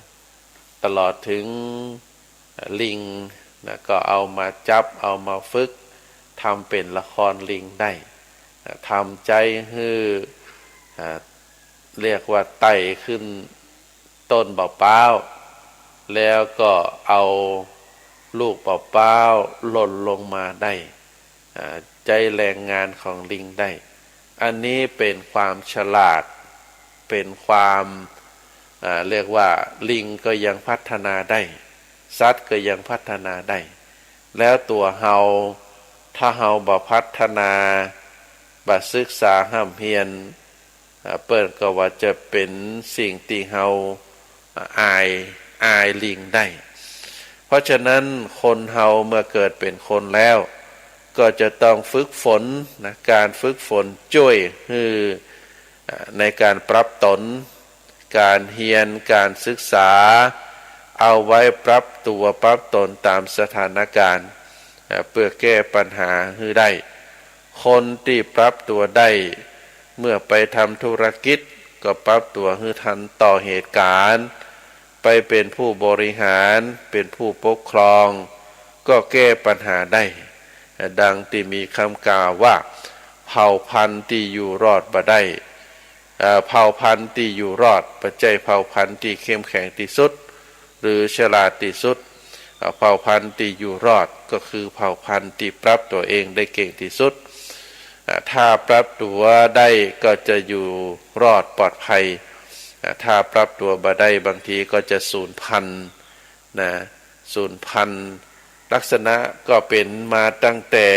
ตลอดถึงลิงนะก็เอามาจับเอามาฝึกทำเป็นละครลิงได้ทำใจให้เรียกว่าไต่ขึ้นต้นเปล่าๆแล้วก็เอาลูกเปล่าๆหล่นลงมาได้ใจแรงงานของลิงได้อันนี้เป็นความฉลาดเป็นความเรียกว่าลิงก็ยังพัฒนาได้สัตว์ก็ยังพัฒนาได้แล้วตัวเฮาถ้าเฮาบ่พัฒนาบ่ศึกษาห้ำเฮียนเปิ้นก็ว่าจะเป็นสิ่งที่เฮาอายลิงได้เพราะฉะนั้นคนเฮาเมื่อเกิดเป็นคนแล้วก็จะต้องฝึกฝนนะการฝึกฝนช่วยในการปรับตนการเรียนการศึกษาเอาไว้ปรับตัวปรับตนตามสถานการณ์เพื่อแก้ปัญหาให้ได้คนที่ปรับตัวได้เมื่อไปทำธุรกิจก็ปรับตัวให้ทันต่อเหตุการณ์ไปเป็นผู้บริหารเป็นผู้ปกครอง ก็แก้ปัญหาได้ดังที่มีคำกล่าวว่าเผ่าพันธุ์ที่อยู่รอดบ่ได้เผ่าพันธุ์ที่อยู่รอดปัจจัยเผ่าพันธุ์ที่เข้มแข็งที่สุดหรือฉลาดที่สุดเผ่าพันธุ์ที่อยู่รอดก็คือเผ่าพันธุ์ที่ปรับตัวเองได้เก่งที่สุดถ้าปรับตัวได้ก็จะอยู่รอดปลอดภัยถ้าปรับตัวบ่ได้บางทีก็จะสูญพันธุ์นะสูญพันธุ์ลักษณะก็เป็นมาตั้งแต่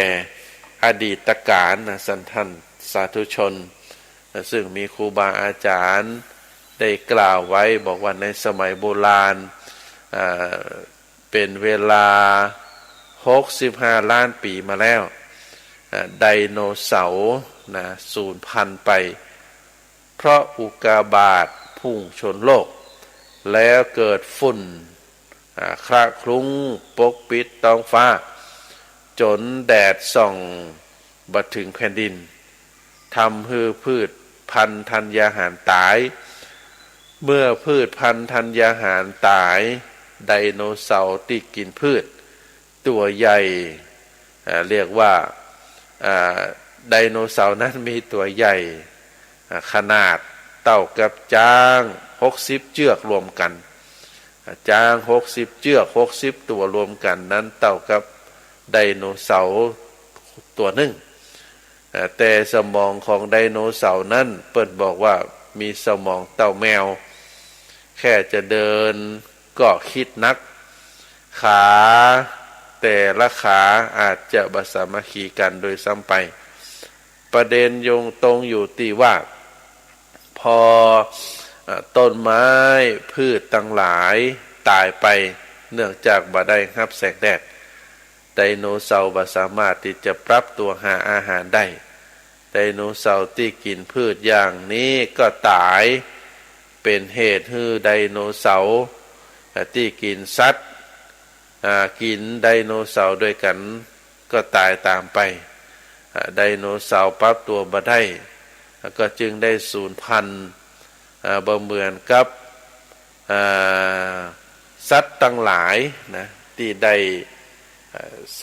อดีตกาลนะท่านสาธุชนซึ่งมีครูบาอาจารย์ได้กล่าวไว้บอกว่าในสมัยโบราณเป็นเวลา65ล้านปีมาแล้วไดโนเสาร์นะสูญพันธุ์ไปเพราะอุกกาบาตพุ่งชนโลกแล้วเกิดฝุ่นคละคลุ้งปกปิดท้องฟ้าจนแดดส่องบัดถึงแผ่นดินทำให้พืชพันธุ์ธัญญาหารตายเมื่อพืชพันธุ์ธัญญาหารตายไดโนเสาร์ที่กินพืชตัวใหญ่เรียกว่าไดโนเสาร์นั้นมีตัวใหญ่ขนาดเท่ากับช้าง60เชือกรวมกันช้าง60เชือก60ตัวรวมกันนั้นเท่ากับไดโนเสาร์ตัวหนึ่งแต่สมองของไดโนเสาร์นั้นเปิดบอกว่ามีสมองเต่าแมวแค่จะเดินก็คิดนักขาแต่ละขาอาจจะสามัคคีกันโดยซ้ำไปประเด็นโยงตรงอยู่ที่ว่าพอต้นไม้พืชทั้งหลายตายไปเนื่องจากบ่ได้รับแสงแดดไดโนเสาร์บ่สามารถที่จะปรับตัวหาอาหารได้ไดโนเสาร์ที่กินพืชอย่างนี้ก็ตายเป็นเหตุให้ไดโนเสาร์ที่กินสัตว์กินไดโนเสาร์ด้วยกันก็ตายตามไปไดโนเสาร์ปรับตัวบ่ได้ก็จึงได้สูญพันธุ์บ่เหมือนกับสัตว์ทั้งหลายนะที่ได้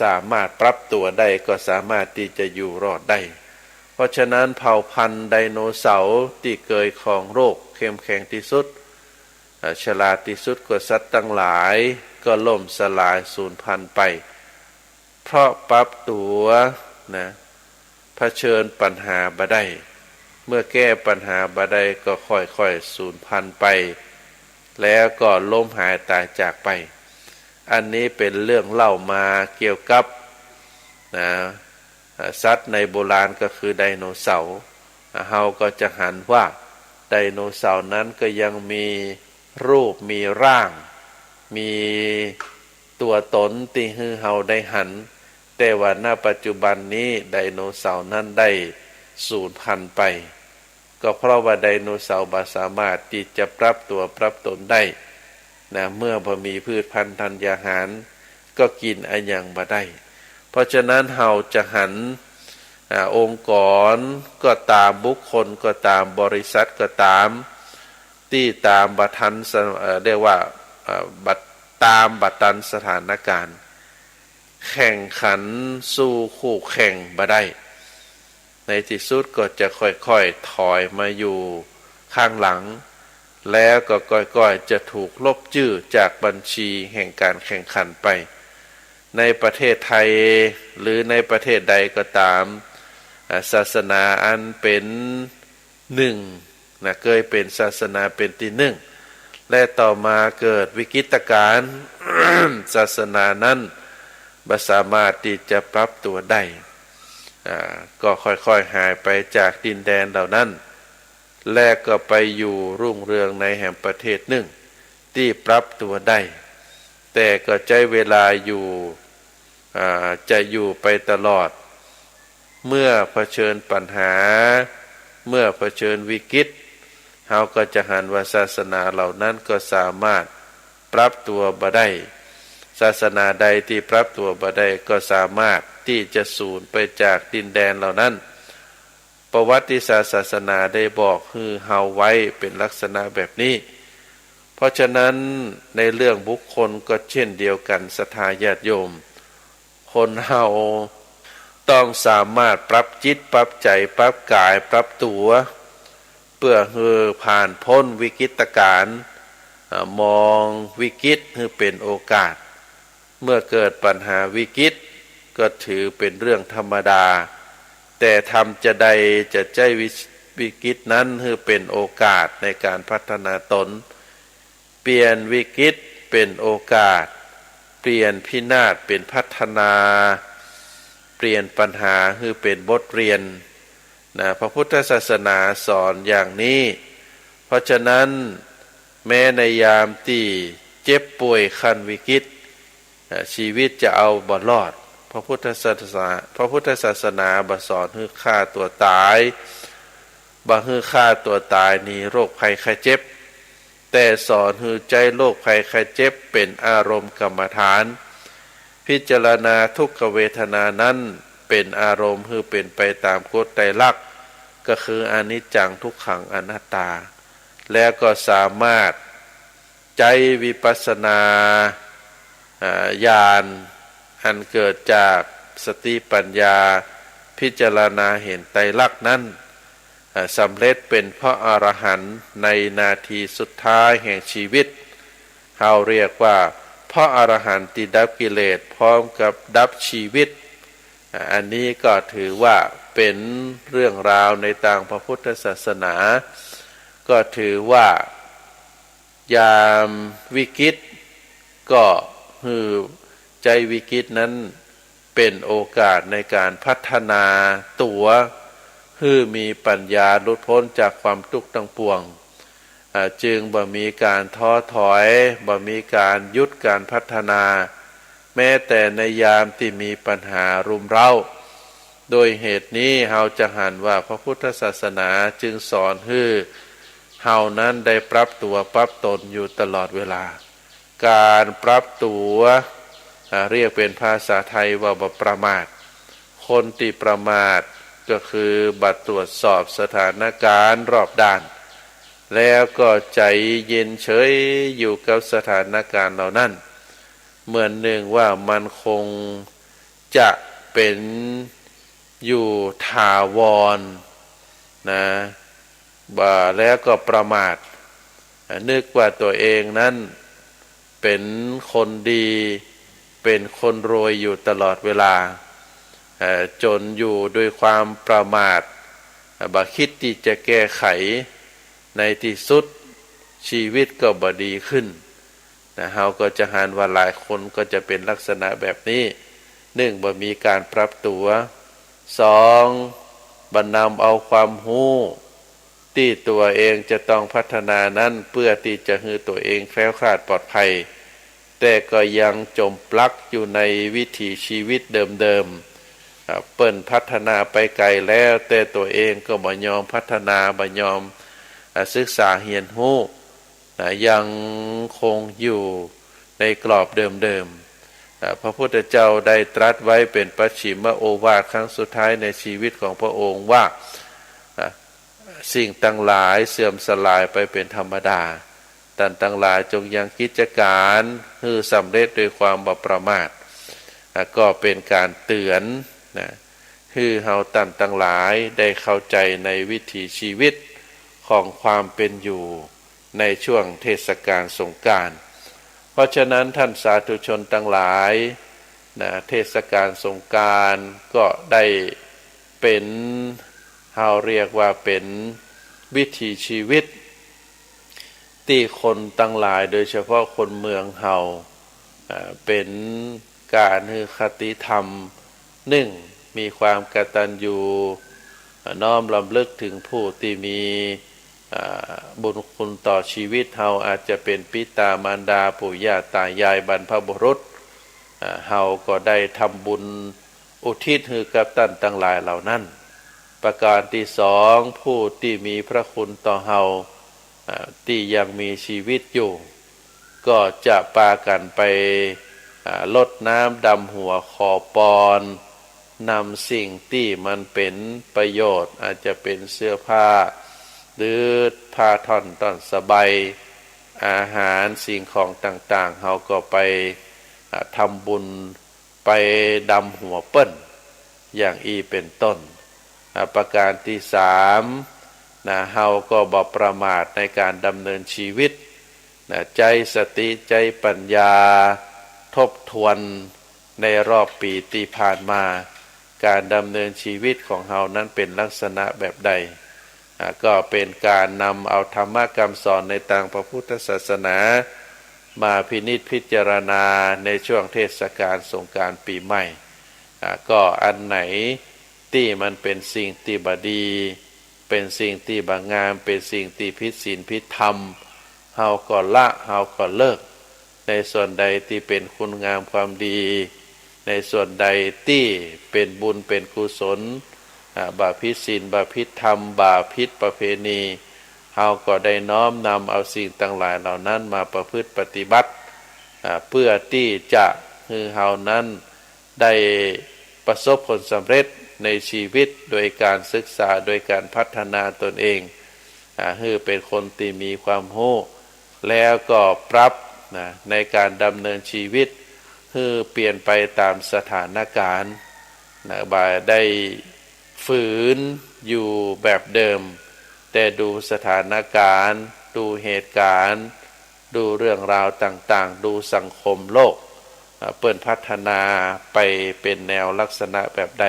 สามารถปรับตัวได้ก็สามารถที่จะอยู่รอดได้เพราะฉะนั้นเผ่าพันธุ์ไดโนเสาร์ที่เคยครองโลกเข้มแข็งที่สุดฉลาดที่สุดกว่าสัตว์ทั้งหลายก็ล่มสลายสูญพันธุ์ไปเพราะปรับตัวนะเผชิญปัญหาบ่ได้เมื่อแก้ปัญหาบ่ได้ก็ค่อยๆสูญพันธุ์ไปแล้วก็ล้มหายตายจากไปอันนี้เป็นเรื่องเล่ามาเกี่ยวกับนะสัตว์ในโบราณก็คือไดโนเสาร์เฮาก็จะหันว่าไดโนเสาร์นั้นก็ยังมีรูปมีร่างมีตัวตนที่ให้เฮาได้หันแต่ว่าณปัจจุบันนี้ไดโนเสาร์นั้นได้สูญพันธุ์ไปก็เพราะว่าไดโนเสาร์บ่สามารถที่จะปรับตัวปรับตนได้นะเมื่อบ่มีพืชพันธุ์ธัญญาหารก็กินอันหยังบ่ได้เพราะฉะนั้นเฮาจะหันองค์กรก็ตามบุคคลก็ตามบริษัทก็ตามที่ตามบัทันเรียกว่าตามบัตันสถานการณ์แข่งขันสู้คู่แข่งบ่ได้ในที่สุดก็จะค่อยๆถอยมาอยู่ข้างหลังแล้วก็ค่อยๆจะถูกลบชื่อจากบัญชีแห่งการแข่งขันไปในประเทศไทยหรือในประเทศใดก็ตามศาสนาอันเป็นหนึ่งนะเคยเป็นศาสนาเป็นที่หนึ่งและต่อมาเกิดวิกฤตการณ์ ศาสนานั้นบ่สามารถที่จะปรับตัวได้ก็ค่อยๆหายไปจากดินแดนเหล่านั้นและก็ไปอยู่รุ่งเรืองในแห่งประเทศหนึ่งที่ปรับตัวได้แต่ก็ใช้เวลาอยู่จะอยู่ไปตลอดเมื่อเผชิญปัญหาเมื่อเผชิญวิกฤตเราก็จะหันว่าศาสนาเหล่านั้นก็สามารถปรับตัวบ่ได้ศาสนาใดที่ปรับตัวบ่ได้ก็สามารถที่จะสูญไปจากดินแดนเหล่านั้นประวัติศาสตร์ศาสนาได้บอกคือเฮาไว้เป็นลักษณะแบบนี้เพราะฉะนั้นในเรื่องบุคคลก็เช่นเดียวกันศรัทธาญาติโยม คนเฮาต้องสามารถปรับจิตปรับใจปรับกายปรับตัวเพื่อให้ผ่านพ้นวิกฤตการณ์มองวิกฤตให้เป็นโอกาสเมื่อเกิดปัญหาวิกฤตก็ถือเป็นเรื่องธรรมดาแต่ทำจะใดจะใจวิกฤตนั้นให้เป็นโอกาสในการพัฒนาตนเปลี่ยนวิกฤตเป็นโอกาสเปลี่ยนพินาศเป็นพัฒนาเปลี่ยนปัญหาให้เป็นบทเรียนนะพระพุทธศาสนาสอนอย่างนี้เพราะฉะนั้นแม้ในยามที่เจ็บป่วยคันวิกฤตชีวิตจะเอาบ่รอดพระพุทธศาสนาบ่สอนให้ฆ่าตัวตายบ่ให้ฆ่าตัวตายนี่โรคภัยไข้เจ็บแต่สอนให้ใจโรคภัยไข้เจ็บเป็นอารมณ์กรรมฐานพิจารณาทุกขเวทนานั้นเป็นอารมณ์ให้เป็นไปตามกฎไตรลักษณ์ก็คืออนิจจังทุกขังอนัตตาแล้วก็สามารถใจวิปัสสนาญาณอันเกิดจากสติปัญญาพิจารณาเห็นไตรลักษณ์นั้นสำเร็จเป็นพระอรหันต์ในนาทีสุดท้ายแห่งชีวิตเราเรียกว่าพระอรหันต์ที่ดับกิเลสพร้อมกับดับชีวิตอันนี้ก็ถือว่าเป็นเรื่องราวในทางพระพุทธศาสนาก็ถือว่ายามวิกฤตก็คือใจวิกฤตนั้นเป็นโอกาสในการพัฒนาตัวให้มีปัญญาหลุดพ้นจากความทุกข์ทั้งปวงจึงบ่มีการท้อถอยบ่มีการหยุดการพัฒนาแม้แต่ในยามที่มีปัญหารุมเร้าโดยเหตุนี้เราจะหันว่าพระพุทธศาสนาจึงสอนให้เฮานั้นได้ปรับตัวปรับตนอยู่ตลอดเวลาการปรับตัวเรียกเป็นภาษาไทยว่าบ่ประมาทคนที่ประมาทก็คือบัดตรวจสอบสถานการณ์รอบด้านแล้วก็ใจเย็นเฉยอยู่กับสถานการณ์เหล่านั้นเหมือนหนึ่งว่ามันคงจะเป็นอยู่ถาวรนะแล้วก็ประมาทนึกว่าตัวเองนั้นเป็นคนดีเป็นคนรวยอยู่ตลอดเวลาจนอยู่ด้วยความประมาทบ่คิดที่จะแก้ไขในที่สุดชีวิตก็บ่ดีขึ้นเราก็จะหันว่าหลายคนก็จะเป็นลักษณะแบบนี้หนึ่งบ่มีการปรับตัวสองบ่นำเอาความรู้ที่ตัวเองจะต้องพัฒนานั้นเพื่อที่จะให้ตัวเองแคล้วคลาดปลอดภัยแต่ก็ยังจมปลักอยู่ในวิถีชีวิตเดิมๆเปิ้นพัฒนาไปไกลแล้วแต่ตัวเองก็บ่ยอมพัฒนาบ่ยอมศึกษาเรียนรู้ยังคงอยู่ในกรอบเดิมๆพระพุทธเจ้าได้ตรัสไว้เป็นปัจฉิมโอวาทครั้งสุดท้ายในชีวิตของพระองค์ว่าสิ่งต่างหลายเสื่อมสลายไปเป็นธรรมดาท่านทั้งหลายจงยังกิจการให้สำเร็จด้วยความบ่ประมาทก็เป็นการเตือนให้เฮาท่านทั้งหลายได้เข้าใจในวิถีชีวิตของความเป็นอยู่ในช่วงเทศกาลสงกรานต์เพราะฉะนั้นท่านสาธุชนทั้งหลายเทศกาลสงกรานต์ก็ได้เป็นเราเรียกว่าเป็นวิถีชีวิตที่คนทั้งหลายโดยเฉพาะคนเมืองเฮาเป็นการให้คติธรรมหนึ่งมีความกตัญญูน้อมรำลึกถึงผู้ที่มีบุญคุณต่อชีวิตเฮาอาจจะเป็นปิตามารดาปู่ย่าตายายบรรพบุรุษเฮาก็ได้ทำบุญอุทิศให้กับท่านทั้งหลายเหล่านั้นประการที่สองผู้ที่มีพระคุณต่อเฮาที่ยังมีชีวิตอยู่ก็จะพากันไปลดน้ำดำหัวขอปอนนำสิ่งที่มันเป็นประโยชน์อาจจะเป็นเสื้อผ้าหรือผ้าท่อนต้นสบายอาหารสิ่งของต่างๆเฮาก็ไปทำบุญ ไปดำหัวเปิ้นอย่างอีเป็นต้นประการที่สามเฮาก็บ่ประมาทในการดำเนินชีวิตใจสติใจปัญญาทบทวนในรอบปีที่ผ่านมาการดำเนินชีวิตของเฮานั้นเป็นลักษณะแบบใดก็เป็นการนำเอาธรรมคำสอนในทางพระพุทธศาสนามาพินิจพิจารณาในช่วงเทศกาลสงกรานต์ปีใหม่ก็อันไหนที่มันเป็นสิ่งที่บดีเป็นสิ่งที่บางามเป็นสิ่งที่ผิดศีลผิดธรรมเฮาก็ละเฮาก็เลิกในส่วนใดที่เป็นคุณงามความดีในส่วนใดที่เป็นบุญเป็นกุศลบาปผิดศีลบาปผิดธรรมบาปผิดประเพณีเฮาก็ได้น้อมนำเอาสิ่งต่างหลายเหล่านั้นมาประพฤติปฏิบัติเพื่อที่จะให้เฮานั้นได้ประสบผลสำเร็จในชีวิตโดยการศึกษาโดยการพัฒนาตนเองให้เป็นคนที่มีความรู้แล้วก็ปรับในการดำเนินชีวิตให้เปลี่ยนไปตามสถานการณ์บ่ได้ฝืนอยู่แบบเดิมแต่ดูสถานการณ์ดูเหตุการณ์ดูเรื่องราวต่างๆดูสังคมโลกเปิ่นพัฒนาไปเป็นแนวลักษณะแบบใด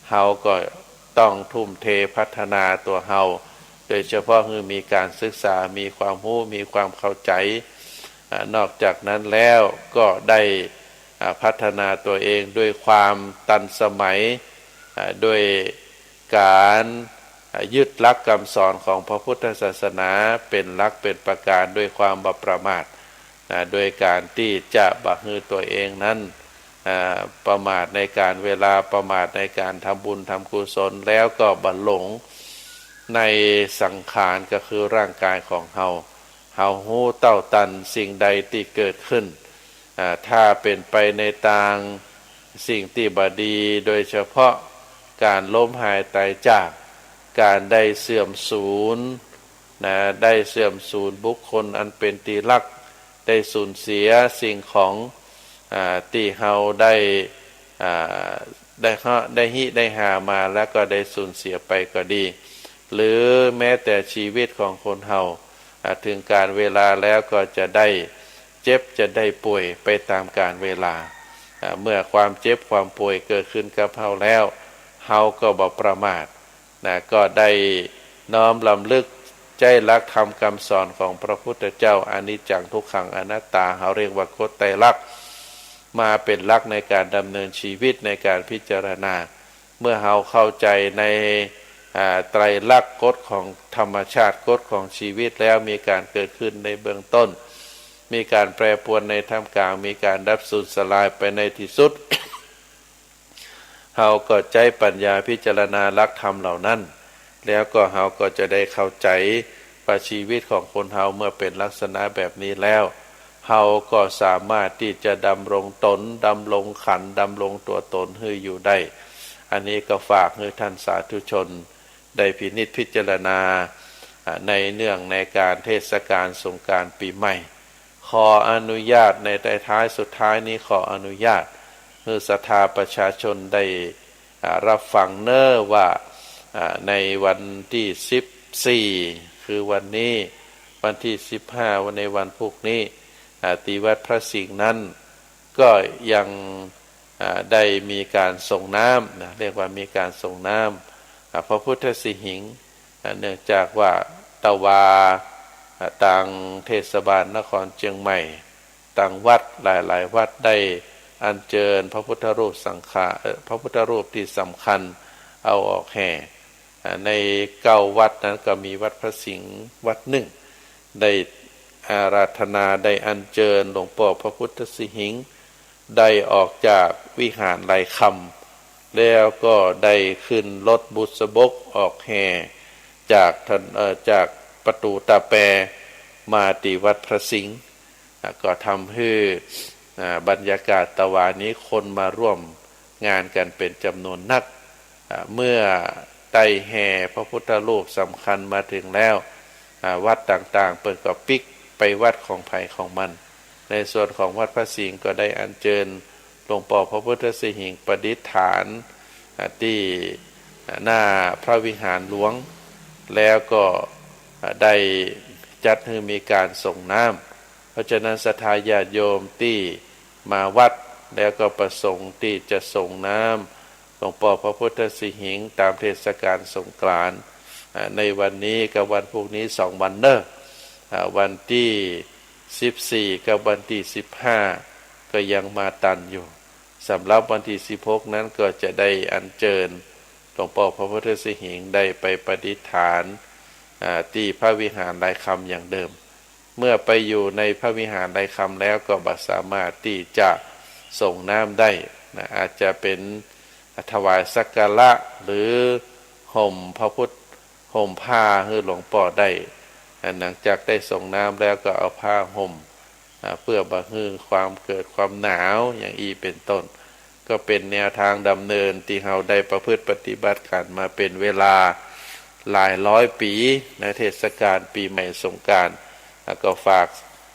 เฮาก็ต้องทุ่มเทพัฒนาตัวเฮาโดยเฉพาะคือมีการศึกษามีความรู้มีความเข้าใจนอกจากนั้นแล้วก็ได้พัฒนาตัวเองด้วยความทันสมัยด้วยการยึดหลักคำสอนของพระพุทธศาสนาเป็นหลักเป็นประการด้วยความบ่ประมาทโดยการที่จะบ่ให้ตัวเองนั้นประมาทในการเวลาประมาทในการทำบุญทำกุศลแล้วก็บั่นหลงในสังขารก็คือร่างกายของเฮาฮู้เต้าตันสิ่งใดที่เกิดขึ้นถ้าเป็นไปในทางสิ่งที่บดีโดยเฉพาะการล้มหายตายจากการได้เสื่อมสูญได้เสื่อมสูญบุคคลอันเป็นที่รักได้สูญเสียสิ่งของที่เฮาได้หามาแล้วก็ได้สูญเสียไปก็ดีหรือแม้แต่ชีวิตของคนเฮาถึงการเวลาแล้วก็จะได้เจ็บจะได้ป่วยไปตามกาลเวลาเมื่อความเจ็บความป่วยเกิดขึ้นกับเฮาแล้วเฮาก็บ่ประมาทก็ได้น้อมรำลึกใจรักธรรมคำสอนของพระพุทธเจ้าอนิจจังทุกขังอนัตตาเฮาเรียกว่ากฎไตรลักษณ์มาเป็นหลักในการดำเนินชีวิตในการพิจารณาเมื่อเฮาเข้าใจในไตรลักษณ์กฎของธรรมชาติกฎของชีวิตแล้วมีการเกิดขึ้นในเบื้องต้นมีการแปรปรวนในท่ามกลางมีการดับสูญสลายไปในที่สุด เฮาก็ใจปัญญาพิจารณาหลักธรรมเหล่านั้นแล้วก็เฮาก็จะได้เข้าใจว่าชีวิตของคนเฮาเมื่อเป็นลักษณะแบบนี้แล้วเฮาก็สามารถที่จะดำรงตนดำรงขันธ์ดำรงตัวตนให้อยู่ได้อันนี้ก็ฝากให้ท่านสาธุชนได้พินิจพิจารณาในเนื่องในการเทศกาลสงกรานต์ปีใหม่ขออนุญาตในท้ายสุดท้ายนี้ขออนุญาตให้ศรัทธาประชาชนได้รับฟังเน้อว่าในวันที่14คือวันนี้วันที่15วันในวันพรุ่งนี้ที่วัดพระสิงห์นั้นก็ยังได้มีการส่งน้ำเรียกว่ามีการส่งน้ำพระพุทธสิหิงค์เนื่องจากว่าตะวาต่างเทศบาลนครเชียงใหม่ต่างวัดหลายๆวัดได้อัญเชิญพระพุทธรูปพระพุทธรูปที่สำคัญเอาออกแห่ใน9วัดนั้นก็มีวัดพระสิงห์วัดหนึ่งได้อาราธนาได้อัญเชิญหลวงพ่อพระพุทธสิหิงค์ได้ออกจากวิหารไหลคำแล้วก็ได้ขึ้นรถบุษบกออกแห่จากประตูตาแปมาที่วัดพระสิงห์ก็ทำให้บรรยากาศตะวันนี้คนมาร่วมงานกันเป็นจำนวนนักเมื่อไต่แห่พระพุทธรูปสำคัญมาถึงแล้ววัดต่างๆเปิดก็ปิกไปวัดของไผ่ของมันในส่วนของวัดพระสิงห์ก็ได้อัญเชิญหล ลวงพ่อพระพุทธสิหิงค์ประดิษฐานที่หน้าพระวิหารหลวงแล้วก็ได้จัดให้มีการส่งน้ำเพราะฉะนั้นศรัทธาญาติโยมที่มาวัดแล้วก็ประสงค์ที่จะส่งน้ำหลวงพ่อพระพุทธสิหิงค์ตามเทศกาลสงกรานต์ในวันนี้กับวันพรุ่งนี้2 วันเนอะวันที่14กับวันที่15ก็ยังมาตันอยู่สำหรับวันที่16นั้นก็จะได้อัญเชิญหลวงพ่อพระพุทธสิหิงค์ได้ไปประดิษฐานที่พระวิหารหลายคำอย่างเดิมเมื่อไปอยู่ในพระวิหารหลายคำแล้วก็บ่สามารถที่จะส่งน้ำได้นะอาจจะเป็นถวายสักการะหรือห่มพระพุทธห่มผ้าให้หลวงพ่อได้หลังจากได้ส่งน้ำแล้วก็เอาผ้าห่มเพื่อบรรเทาความเกิดความหนาวอย่างอีเป็นต้นก็เป็นแนวทางดำเนินที่เราได้ประพฤติปฏิบัติกันมาเป็นเวลาหลายร้อยปีในเทศกาลปีใหม่สงกรานต์ก็ฝาก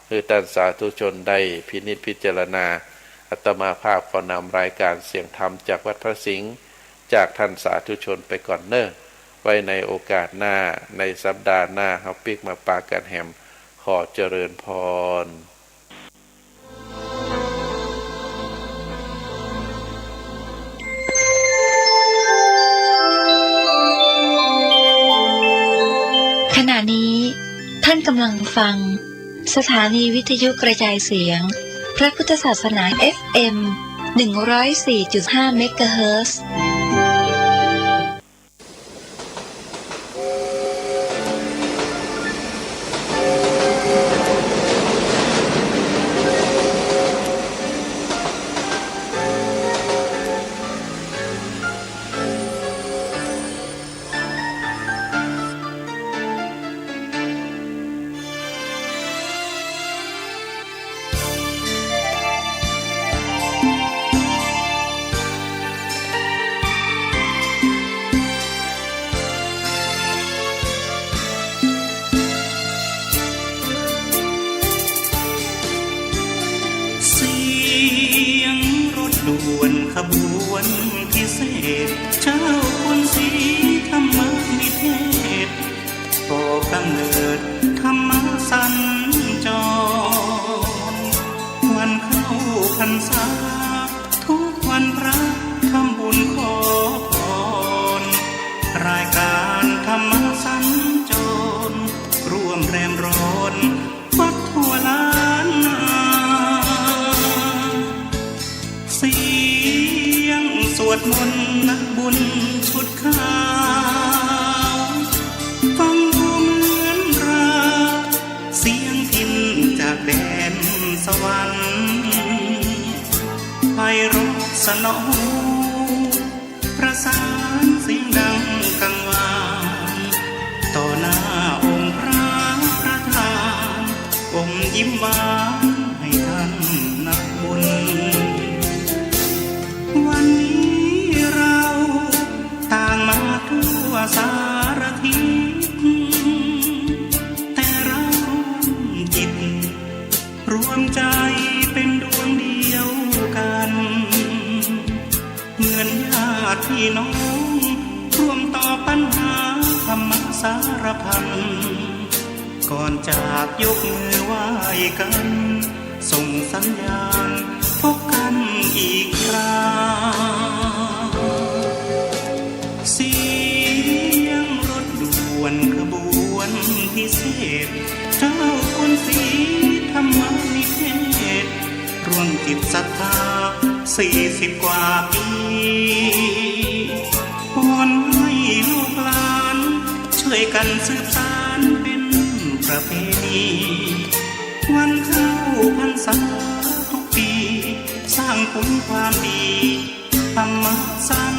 ให้ท่านสาธุชนได้พินิจพิจารณาอาตมาภาพขอนำรายการเสียงธรรมจากวัดพระสิงห์จากท่านสาธุชนไปก่อนเน้อไว้ในโอกาสหน้าในสัปดาห์หน้าเฮาปิกมาปากันแฮมขอเจริญพรขณะนี้ท่านกำลังฟังสถานีวิทยุกระจายเสียงพระพุทธศาสนา FM 104.5 เมกะเฮิรตซ์ ด่วนขบวนพิเศษเจ้าคนสีธรรมนิเทศก่อกำเนิดธรรมสัญจรวันเข้าพรรษาทุกวันพระทำบุญขอพรรายการธรรมสัญจรร่วมแรมร้อนวัดทั่วล้านนาเสียงสวดมนต์นักบุญชุดขาวฟังดูเหมือนราเสียงพินจากแดนสวรรค์ไพเราะสนอหูประสานเสียงดังกังวานต่อหน้าองค์พระประธานองค์ยิ้มหวานให้ท่านนักบุญวันนี้เราต่างมาทั่วสารทิศแต่เราจิตรวมใจเป็นดวงเดียวกันเหมือนญาติพี่น้องร่วมต่อปัญหาธรรมสารพันก่อนจากยกมือไหว้กันส่งสัญญาณพบกันอีกคราเสียงรถด่วนขบวนพิเศษเจ้าคนสีธรรมนิเทศร่วมจิตศรัทธา40 กว่าปีวอนให้ลูกหลานช่วยกันสืบสานเป็นประเพณีวันเข้าพรรษาทุกปีสร้างคุณความดีธรรมสัญ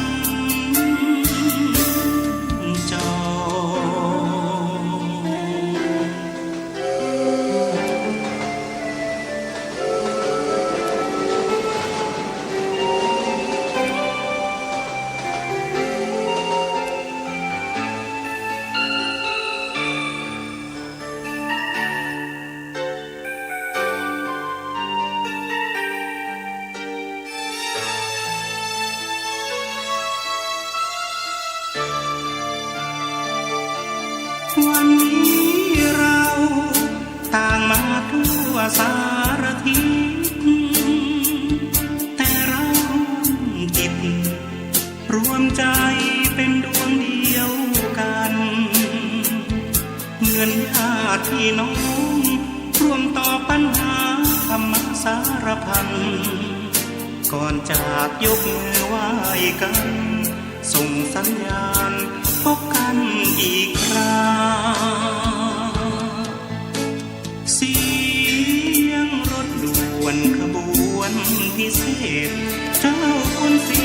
จร สารทิศแต่เราจิตรวมใจเป็นดวงเดียวกันเหมือนญาติพี่น้องร่วมต่อปัญหาธรรมสารพันก่อนจากยกมือไหว้กันส่งสัญญาณพบกันอีกคราเสียงรถด่วนขบวนพิเศษเจ้าคนสี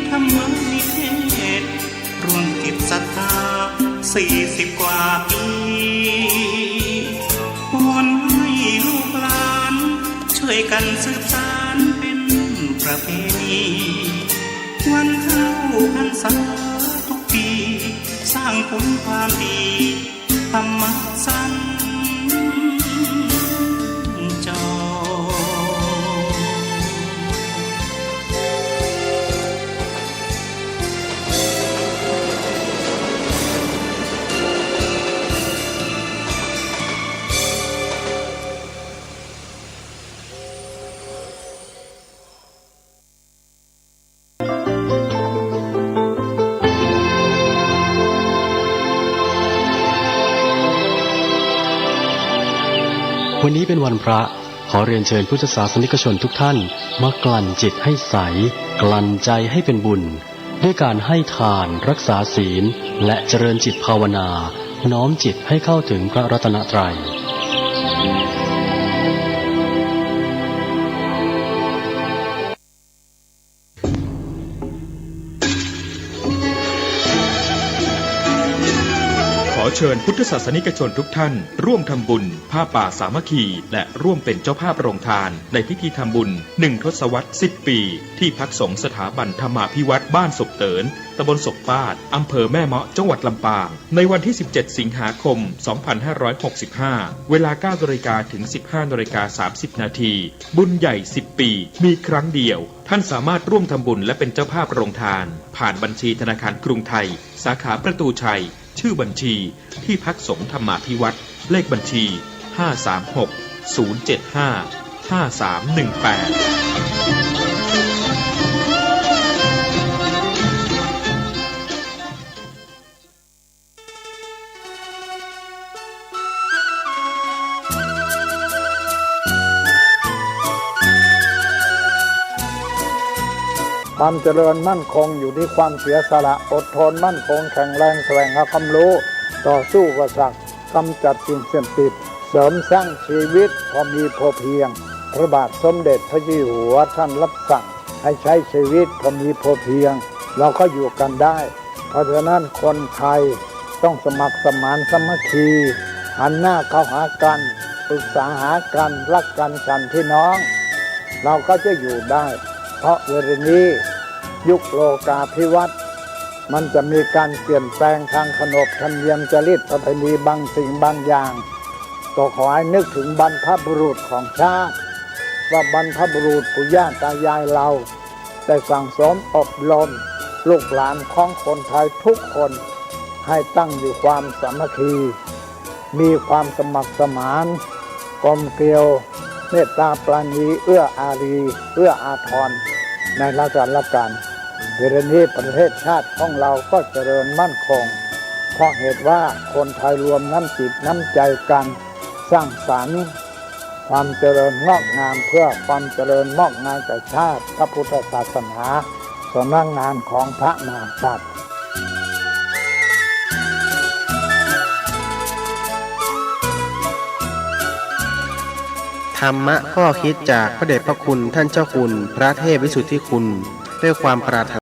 ธรรมนิเทศรวมจิตศรัทธา40 กว่าปีวอนให้ลูกหลานช่วยกันสืบสานเป็นประเพณีวันเข้าพรรษาทุกปีสร้างผลความดีธรรมสัญจร วันนี้เป็นวันพระขอเรียนเชิญพุทธศาสนิกชนทุกท่านมากลั่นจิตให้ใสกลั่นใจให้เป็นบุญด้วยการให้ทานรักษาศีลและเจริญจิตภาวนาน้อมจิตให้เข้าถึงพระรัตนตรัยขอเชิญพุทธศาสนิกชนทุกท่านร่วมทำบุญผ้าป่าสามัคคีและร่วมเป็นเจ้าภาพโรงทานในพิธีทำบุญ1 ทศวรรษ 10 ปีที่พักสงฆ์สถาบันธรรมาภิวัตรบ้านศพเตินตำบลศพปาดอำเภอแม่เมาะจังหวัดลำปางในวันที่17 สิงหาคม 2565 เวลา 9 นาฬิกาถึง 15 นาฬิกา 30 นาทีบุญใหญ่ 10 ปีมีครั้งเดียวท่านสามารถร่วมทำบุญและเป็นเจ้าภาพโรงทานผ่านบัญชีธนาคารกรุงไทยสาขาประตูชัยชื่อบัญชีที่พักสงฆ์ธรรมาภิวัตรเลขบัญชี ความเจริญมั่นคงอยู่ที่ความเสียสละอดทนมั่นคงแข็งแรงแสวงหาความรู้ต่อสู้อุปสรรคกำจัดสิ่งเสพติดเสริมสร้างชีวิตพอมีพอเพียงพระบาทสมเด็จพระเจ้าอยู่หัวท่านรับสั่งให้ใช้ชีวิตพอมีพอเพียงเราก็อยู่กันได้เพราะฉะนั้นคนไทยต้องสมัครสมานสามัคคีหันหน้าเข้าหากันปรึกษาหากันรักกันฉันพี่น้องเราก็จะอยู่ได้เพราะเวลานี้ยุคโลกาภิวัตน์มันจะมีการเปลี่ยนแปลงทางขนบธรรมเนียมจริตประเพณีบางสิ่งบางอย่างก็ขอให้นึกถึงบรรพบุรุษของชาติว่าบรรพบุรุษปู่ย่าตายายเราได้สั่งสมอบรมลูกหลานของคนไทยทุกคนให้ตั้งอยู่ความสามัคคีมีความสมัครสมานกลมเกลียวเมตตาปราณีเอื้ออารีเอื้ออาทรในราชการเวลานี้ประเทศชาติของเราก็เจริญมั่นคงเพราะเหตุว่าคนไทยรวมน้ำจิตน้ำใจกันสร้างสรรค์ความเจริญงอกงามเพื่อความเจริญงอกงามแก่ชาติพระพุทธศาสนาสำนักงานของพระมหากษัตริย์ธรรมะข้อคิดจากพระเดชพระคุณท่านเจ้าคุณพระเทพวิสุทธิคุณด้วยความปรารถนา